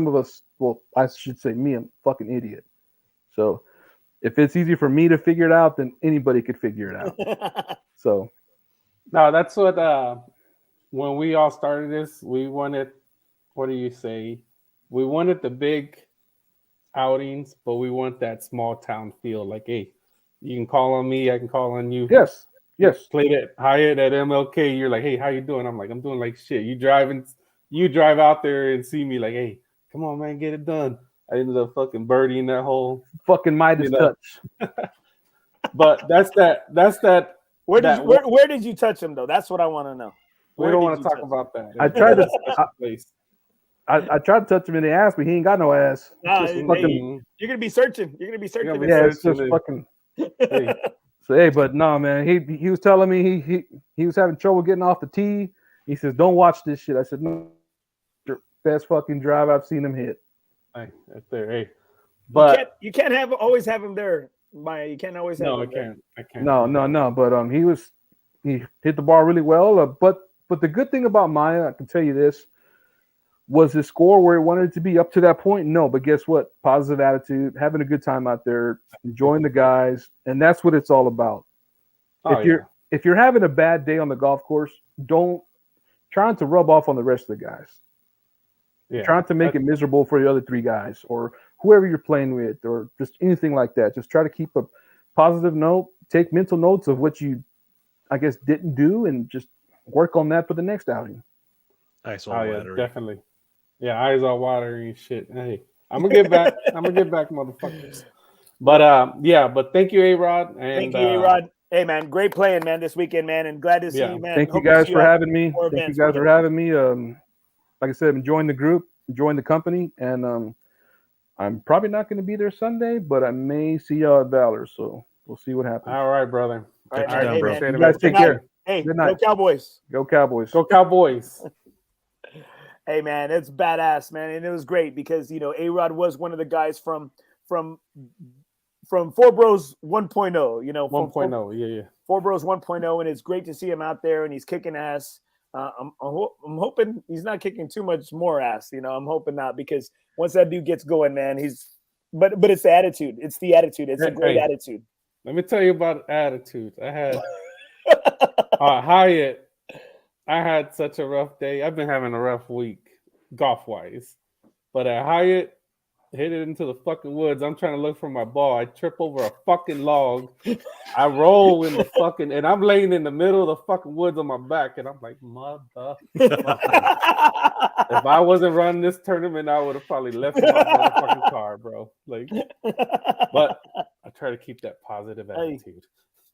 of us, well, I should say me, I'm a fucking idiot. So if it's easy for me to figure it out, then anybody could figure it out. So,
no, that's what. When we all started this, we wanted. What do you say? We wanted the big outings, but we want that small town feel. Like, hey, you can call on me, I can call on you.
Yes.
Played at Hyatt at MLK. You're like, hey, how you doing? I'm like, I'm doing like shit. You drive out there and see me like, hey, come on, man, get it done. I ended up fucking birdieing that whole
fucking Midas touch.
But that's that.
Where did you touch him though? That's what I want to know.
We don't want to talk about that.
I tried to.
Place.
I tried to touch him in the ass, but he ain't got no ass.
Nah,
Just
hey,
fucking,
you're gonna be searching. You're gonna be searching.
yeah, it's just fucking.
Hey.
So hey, but no, man. He was telling me he was having trouble getting off the tee. He says, "Don't watch this shit." I said, "No, best fucking drive I've seen him hit."
Hey, that's there. Hey, but
you can't always have him there, Maya. You can't always have him there.
I can't.
No. But he hit the ball really well. But the good thing about Miah, I can tell you this, was his score where he wanted it to be up to that point? No, but guess what? Positive attitude, having a good time out there, enjoying the guys, and that's what it's all about. If you're having a bad day on the golf course, don't trying to rub off on the rest of the guys.
Yeah.
Trying to make it miserable for the other three guys or whoever you're playing with or just anything like that. Just try to keep a positive note, take mental notes of what you, I guess, didn't do and just work on that for the next outing.
Eyes
all watery. Definitely. Yeah, eyes all watery and shit. Hey, I'm gonna get back. Motherfuckers. But thank you, A-Rod. And
thank you, A-Rod. Hey, man, great playing, man, this weekend, man, and glad to see you, man.
Thank you guys for having me. Like I said, I'm enjoying the group, enjoying the company, and I'm probably not going to be there Sunday, but I may see y'all at Valor, so we'll see what happens.
All right, brother.
All right, hey,
bro.
man.
You guys take care.
Hey,
good night.
Go Cowboys.
Go Cowboys.
Go Cowboys.
Hey, man, it's badass, man, and it was great because A-Rod was one of the guys from FOREBROS 1.0.
1.0, yeah.
FOREBROS 1.0, and it's great to see him out there, and he's kicking ass. I'm hoping he's not kicking too much more ass. I'm hoping not, because once that dude gets going, man, but it's the attitude. It's the attitude. It's a great attitude.
Let me tell you about attitude. I had Hyatt. I had such a rough day. I've been having a rough week golf wise, but at Hyatt, hit it into the fucking woods. I'm trying to look for my ball. I trip over a fucking log. I roll in the fucking, and I'm laying in the middle of the fucking woods on my back, and I'm like, mother. If I wasn't running this tournament, I would have probably left my motherfucking car, bro. But I try to keep that positive attitude.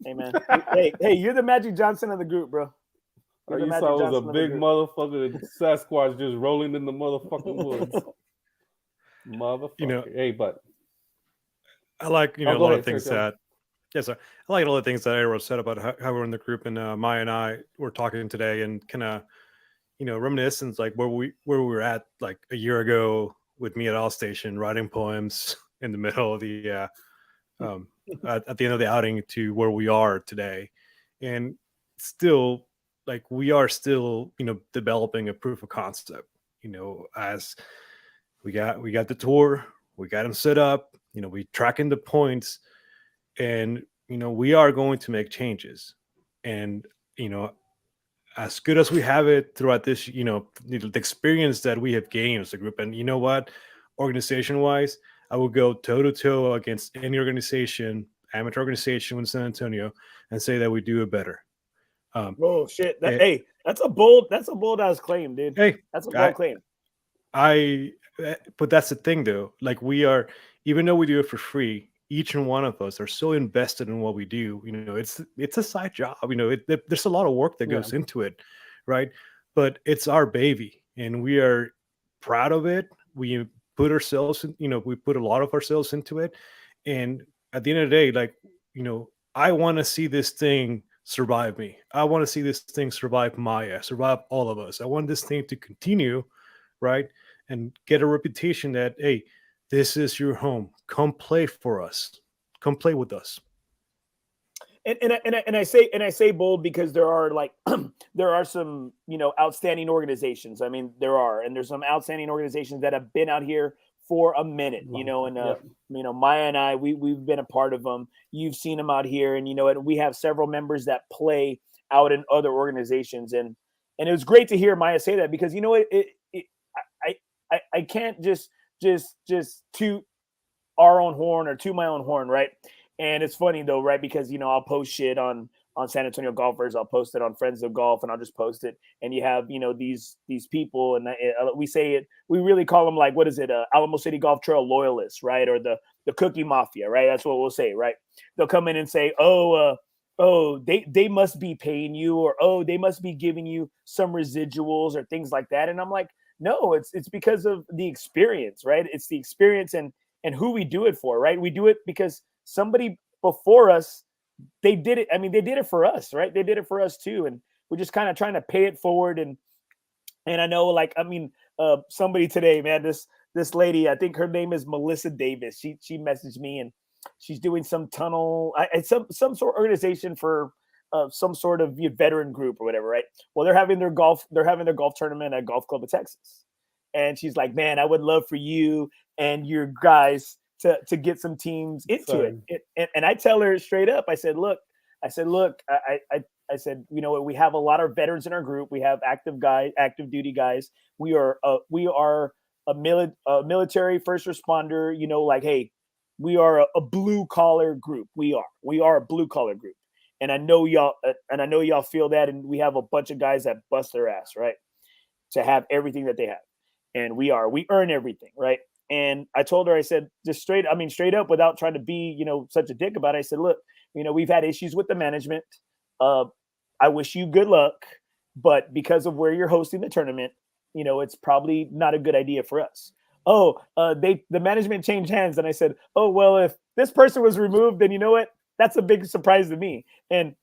Hey, man. hey, you're the Magic Johnson of the group, bro.
You saw it was a big motherfucker Sasquatch just rolling in the motherfucking woods. Motherfucker. Hey, but
I like a lot of things that. Yes, sir. I like all the things that A-Rod said about how we're in the group, and Maya and I were talking today, and kind of, reminiscence like where we were at like a year ago with me at Alsatian writing poems in the middle of the at the end of the outing to where we are today, and still like we are still developing a proof of concept. As we got the tour, we got them set up, we tracking the points. And, we are going to make changes. And, as good as we have it throughout this, the experience that we have gained as a group. And you know what? Organization-wise, I will go toe-to-toe against any organization, amateur organization in San Antonio, and say that we do it better.
Oh, shit. Hey, that's a bold ass claim, dude.
Hey,
that's a bold claim.
But that's the thing, though. Like, we are, even though we do it for free, each and one of us are so invested in what we do. It's a side job. There's a lot of work that goes into it, right? But it's our baby, and we are proud of it. We put ourselves, we put a lot of ourselves into it. And at the end of the day, like, I want to see this thing survive me. I want to see this thing survive Maya, survive all of us. I want this thing to continue, right? And get a reputation that, hey, this is your home. Come play for us. Come play with us.
And I say bold because there are there are some outstanding organizations. I mean, there's some outstanding organizations that have been out here for a minute. Maya and I, we've been a part of them. You've seen them out here, and and we have several members that play out in other organizations, and it was great to hear Maya say that, because I can't just toot our own horn or toot my own horn, right? And it's funny though, right? Because I'll post shit on on San Antonio golfers. I'll post it on Friends of Golf, and I'll just post it. And you have, these people, and we say it. We really call them, like, what is it? Alamo City Golf Trail loyalists, right? Or the Cookie Mafia, right? That's what we'll say, right? They'll come in and say, they must be paying you, or they must be giving you some residuals or things like that. And I'm like, no, it's because of the experience, right? It's the experience and who we do it for, right? We do it because somebody before us, they did it. I mean, they did it for us, right? They did it for us too. And we're just kind of trying to pay it forward. And I know, like, I mean, somebody today, man, this lady, I think her name is Melissa Davis. She messaged me, and she's doing some tunnel, some sort of organization for some sort of veteran group or whatever, right? Well, they're having their golf tournament at Golf Club of Texas. And she's like, man, I would love for you and your guys to get some teams into it. And I tell her straight up, I said, look, I said, we have a lot of veterans in our group. We have active duty guys. We are a military first responder, like, hey, we are a blue collar group. We are a blue collar group. And I know y'all feel that. And we have a bunch of guys that bust their ass, right? To have everything that they have. And we earn everything, right? And I told her, I said, just straight up, without trying to be, such a dick about it. I said, look, we've had issues with the management. I wish you good luck, but because of where you're hosting the tournament, it's probably not a good idea for us. The management changed hands. And I said, oh, well, if this person was removed, then you know what? That's a big surprise to me. And,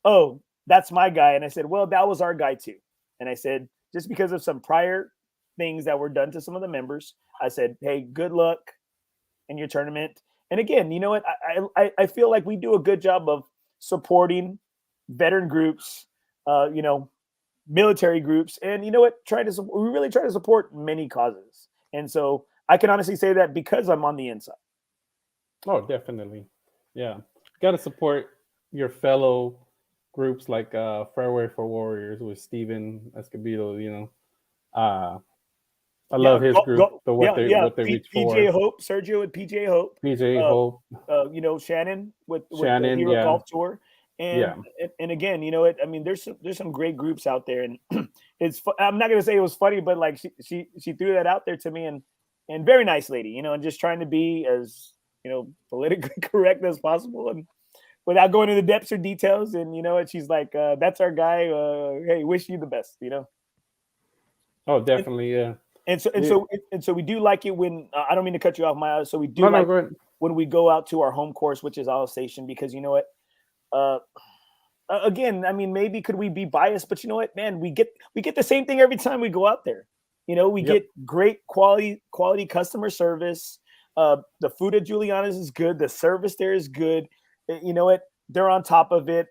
that's my guy. And I said, well, that was our guy too. And I said, just because of some prior things that were done to some of the members, I said, hey, good luck in your tournament. And again, you know what? I feel like we do a good job of supporting veteran groups, military groups. And you know what? We really try to support many causes. And so I can honestly say that because I'm on the inside.
Oh, definitely. Yeah. Got to support your fellow groups like Fairway for Warriors with Steven Escobedo, I love his group. What they reach for.
PGA Hope, Sergio with PGA Hope.
PGA Hope.
Shannon with
Shannon,
the Hero Golf Tour. And again, I mean, there's some great groups out there, and I'm not gonna say it was funny, but like she threw that out there to me, and very nice lady, and just trying to be as politically correct as possible, and without going into the depths or details. And she's like, that's our guy. Hey, wish you the best.
Oh, definitely, yeah.
And so we do like it when I don't mean to cut you off, Miah. So we do when we go out to our home course, which is Alsatian, because you know what, again, I mean, maybe could we be biased, but you know what, man, we get the same thing every time we go out there. We get great quality customer service. The food at Giuliana's is good. The service there is good. You know what, they're on top of it.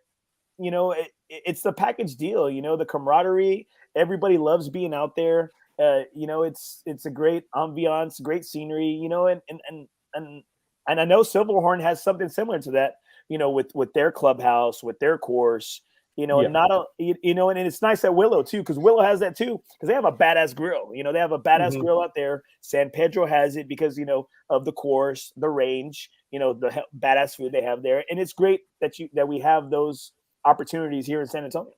It's the package deal. The camaraderie. Everybody loves being out there. It's a great ambiance, great scenery, and I know Silverhorn has something similar to that, with their clubhouse, with their course, and it's nice at Willow too, because Willow has that too, because they have a badass grill. They have a badass grill out there. San Pedro has it because, of the course, the range, the badass food they have there. And it's great that we have those opportunities here in San Antonio.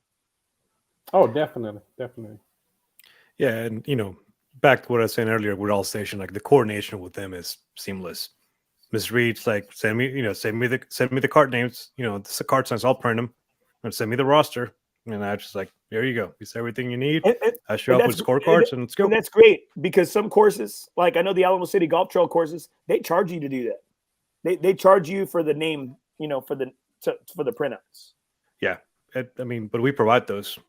Oh, definitely.
Yeah, and back to what I was saying earlier with Alsatian, like the coordination with them is seamless. Miss Reed's like, send me the card names, the card signs, I'll print them, and send me the roster, and I just like, there you go, it's everything you need. I show up with scorecards and let's go.
And that's great, because some courses, like I know the Alamo City Golf Trail courses, they charge you to do that. They charge you for the name, for the printouts.
Yeah, I mean, but we provide those.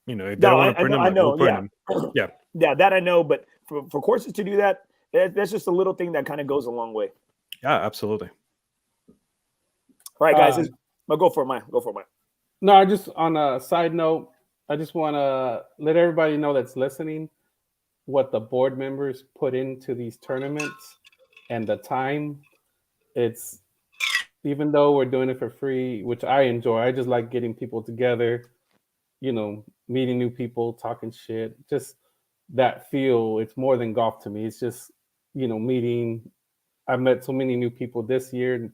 If they don't want to print them, I know. We'll print them.
Yeah, that I know. But for courses to do that, that's just a little thing that kind of goes a long way.
Yeah, absolutely.
All right, guys. Go for it, Maya.
No, I just, on a side note, I just want to let everybody know that's listening what the board members put into these tournaments and the time. It's, even though we're doing it for free, which I enjoy, I just like getting people together, meeting new people, talking shit, just that feel. It's more than golf to me. It's just, meeting. I've met so many new people this year,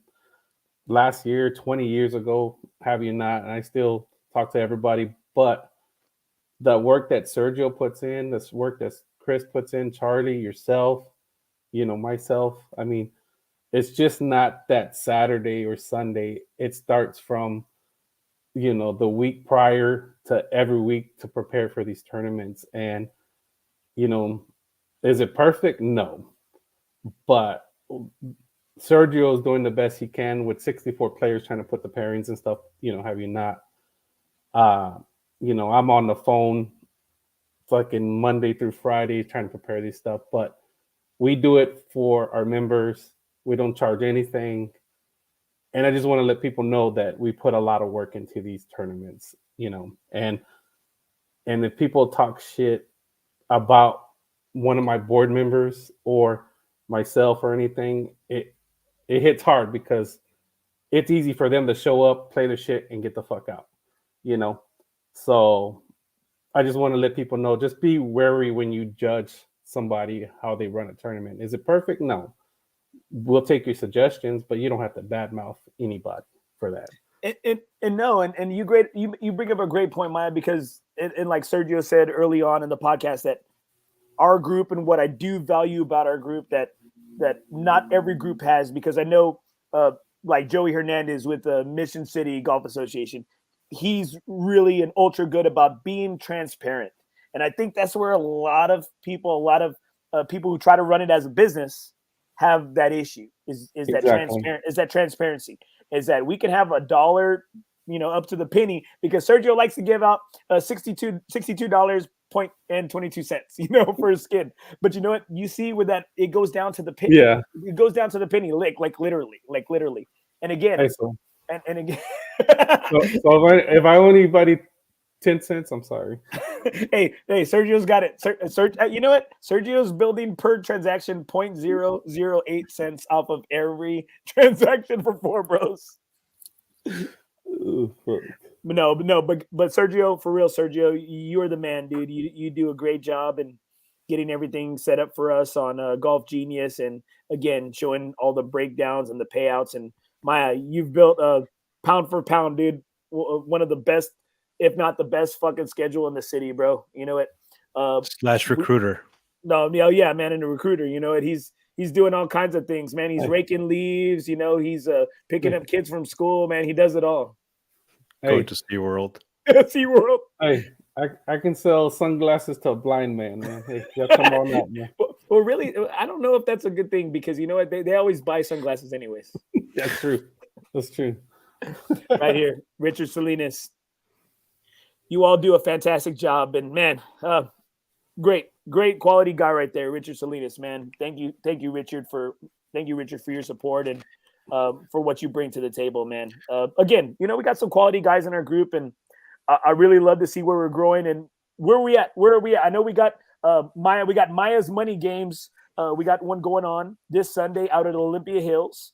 last year, 20 years ago, have you not? And I still talk to everybody. But the work that Sergio puts in, this work that Chris puts in, Charlie, yourself, myself. I mean, it's just not that Saturday or Sunday. It starts from, the week prior to every week to prepare for these tournaments. And, is it perfect? No. But Sergio is doing the best he can with 64 players trying to put the pairings and stuff, have you not? I'm on the phone fucking Monday through Friday trying to prepare these stuff, but we do it for our members. We don't charge anything. And I just want to let people know that we put a lot of work into these tournaments, and if people talk shit about one of my board members or myself or anything, it hits hard because it's easy for them to show up, play their shit, and get the fuck out, So I just want to let people know, just be wary when you judge somebody, how they run a tournament. Is it perfect? No. We'll take your suggestions, but you don't have to badmouth anybody for that.
And you bring up a great point, Miah, because and like Sergio said early on in the podcast, that our group, and what I do value about our group that not every group has, because I know like Joey Hernandez with the Mission City Golf Association, he's really an ultra good about being transparent. And I think that's where a lot of people who try to run it as a business have that issue is that transparency, is that we can have $1, up to the penny, because Sergio likes to give out $62.22, for his skin. But you know what? You see with that, it goes down to the penny.
Yeah.
It goes down to the penny, like literally. And again, and again.
so if I owe anybody 10 cents, I'm sorry.
hey, Sergio's got it. You know what? Sergio's building per transaction 0.008 cents off of every transaction for FOREBROS. But Sergio, for real, Sergio, you're the man, dude. You do a great job in getting everything set up for us on Golf Genius, and again, showing all the breakdowns and the payouts. And Miah, you've built pound for pound, dude, one of the best, if not the best fucking schedule in the city, bro. You know it.
/ recruiter.
Yeah, man, and the recruiter. You know it. He's doing all kinds of things, man. He's raking leaves. He's picking up kids from school, man. He does it all.
Going to SeaWorld.
SeaWorld.
Hey, I can sell sunglasses to a blind man, man. Hey, come on out, man.
Well, really, I don't know if that's a good thing, because you know what? They always buy sunglasses anyways.
That's true. That's true.
Right here, Richard Salinas. You all do a fantastic job, and man, great quality guy right there, Richard Salinas, man. Thank you, Richard, for your support and for what you bring to the table, man. Again, we got some quality guys in our group, and I really love to see where we're growing and where are we at. I know we got Miah. We got Maya's Money Games. We got one going on this Sunday out at Olympia Hills.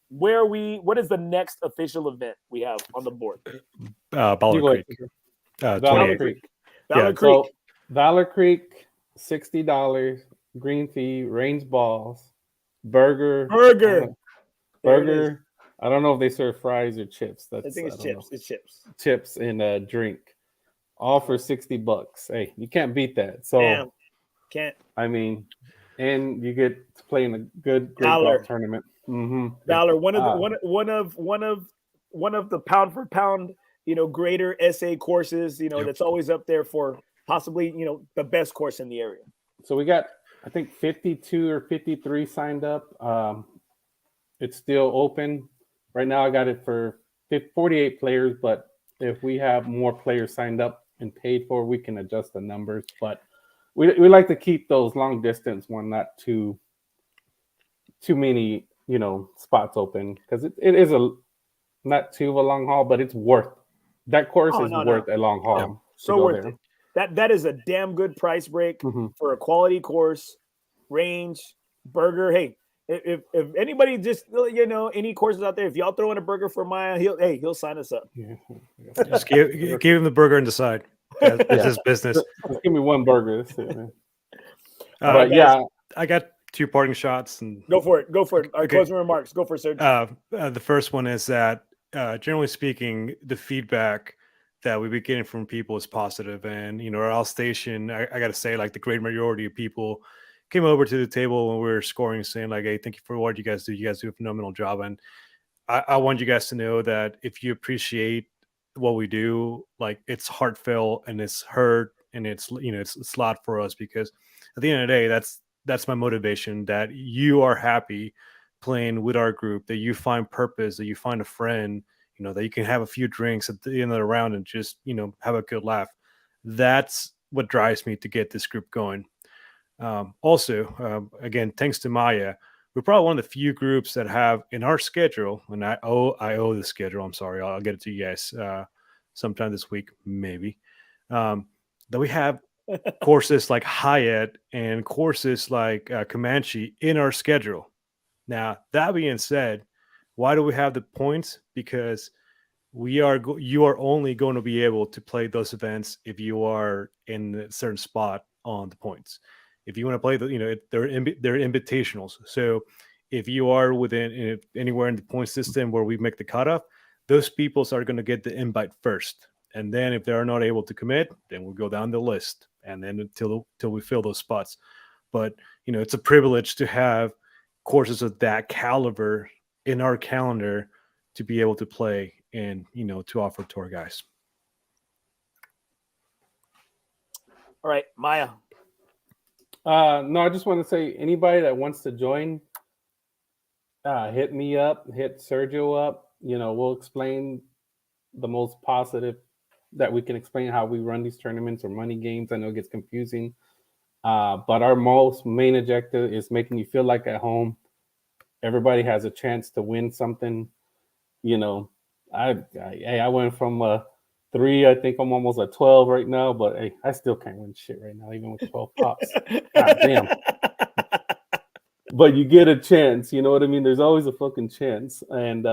Where are we? What is the next official event we have on the board?
Valor Creek.
Valor Creek.
Valor Creek.
So, Valor Creek, $60 green fee, range balls, burger. I don't know if they serve fries or chips.
I think it's chips. It's chips.
Chips and a drink, all for $60. Hey, you can't beat that. So,
damn. Can't.
I mean, and you get to play in a great golf tournament. Mm-hmm.
Valor, one of the pound for pound, greater SA courses, that's always up there for possibly, the best course in the area.
So we got, I think, 52 or 53 signed up. It's still open right now. I got it for 48 players, but if we have more players signed up and paid for, we can adjust the numbers. But we like to keep those long distance one, not too many spots open, because it is not too of a long haul, but it's worth that course worth a long haul.
Yeah. So worth it. That is a damn good price break for a quality course, range, burger. Hey, if anybody just any courses out there, if y'all throw in a burger for Miah, he'll sign us up.
Yeah. Just give him the burger and decide. It's his business.
Just give me one burger. That's it, man.
But yeah, I got 2 parting shots, and
go for it. Our closing remarks. Go for it, sir.
The first one is that generally speaking, the feedback that we've been getting from people is positive. And, our Alsatian, I got to say, like the great majority of people came over to the table when we were scoring saying like, hey, thank you for what you guys do. You guys do a phenomenal job. And I want you guys to know that if you appreciate what we do, like it's heartfelt and it's heard and it's, it's a lot for us because at the end of the day, that's my motivation, that you are happy playing with our group, that you find purpose, that you find a friend, that you can have a few drinks at the end of the round and just, have a good laugh. That's what drives me to get this group going. Also, again, thanks to Maya, we're probably one of the few groups that have in our schedule, and I owe the schedule. I'm sorry, I'll get it to you guys sometime this week, maybe. That we have courses like Hyatt and courses like Comanche in our schedule. Now, that being said, why do we have the points? Because you are only going to be able to play those events if you are in a certain spot on the points. If you want to play they're invitationals. So if you are within anywhere in the point system where we make the cutoff, those people are going to get the invite first. And then if they're not able to commit, then we'll go down the list and then until we fill those spots. But it's a privilege to have courses of that caliber in our calendar to be able to play and to offer to our guys.
All right, Maya.
No, I just want to say anybody that wants to join, hit me up, hit Sergio up. We'll explain the most positive that we can explain how we run these tournaments or money games. I know it gets confusing, but our main objective is making you feel like at home. Everybody has a chance to win something. I went from a 3, I think I'm almost at 12 right now, but hey, I still can't win shit right now, even with 12 pops. God damn. But you get a chance, you know what I mean? There's always a fucking chance. And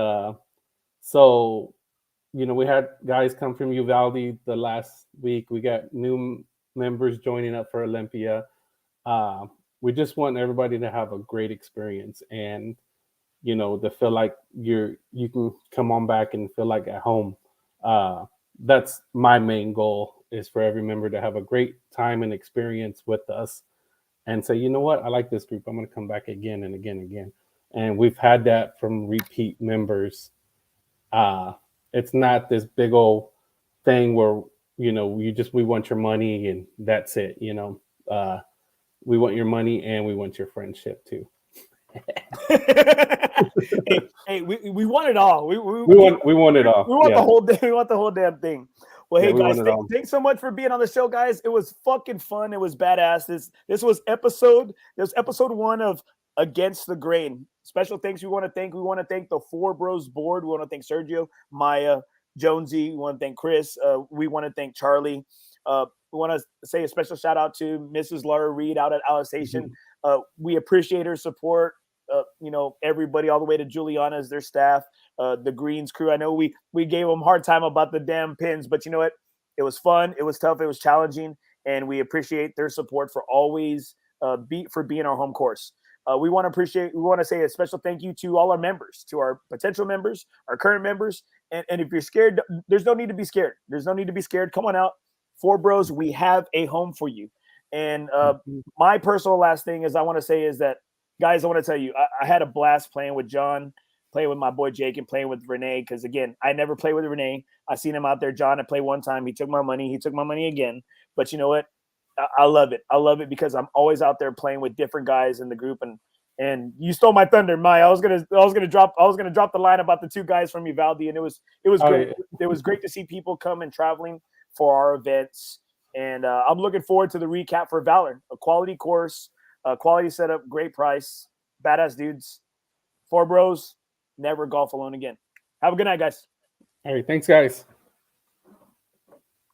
so, we had guys come from Uvalde the last week. We got new members joining up for Olympia. We just want everybody to have a great experience and, to feel like you can come on back and feel like at home. That's my main goal, is for every member to have a great time and experience with us and say, you know what, I like this group. I'm going to come back again and again and again. And we've had that from repeat members. It's not this big old thing where, we want your money and that's it. We want your money and we want your friendship too.
hey, we want it all. We
want it all.
We want the whole day. We want the whole damn thing. Well, hey guys, thanks so much for being on the show, guys. It was fucking fun. It was badass. This was episode 1 of Against the Grain. Special thanks. We want to thank the FOREBROS board. We want to thank Sergio, Maya, Jonesy. We want to thank Chris. We want to thank Charlie. We want to say a special shout out to Mrs. Laura Reed out at Alsatian. We appreciate her support. Everybody all the way to Juliana's, their staff, the Greens crew. I know we gave them a hard time about the damn pins, but you know what? It was fun. It was tough. It was challenging. And we appreciate their support for always being our home course. We want to say a special thank you to all our members, to our potential members, our current members. And if you're scared, there's no need to be scared. There's no need to be scared. Come on out. FOREBROS, we have a home for you. And my personal last thing is I want to say is that, guys, I want to tell you, I had a blast playing with John, playing with my boy Jake, and playing with Renee. Because, again, I never played with Renee. I seen him out there. John, I played one time. He took my money. He took my money again. But you know what? I love it. I love it because I'm always out there playing with different guys in the group. And you stole my thunder, Maya. I was gonna drop the line about the 2 guys from Uvalde, and it was great. Yeah. It was great to see people come and traveling for our events. And I'm looking forward to the recap for Valor. A quality course, a quality setup, great price, badass dudes. FOREBROS, never golf alone again. Have a good night, guys.
All right, thanks, guys.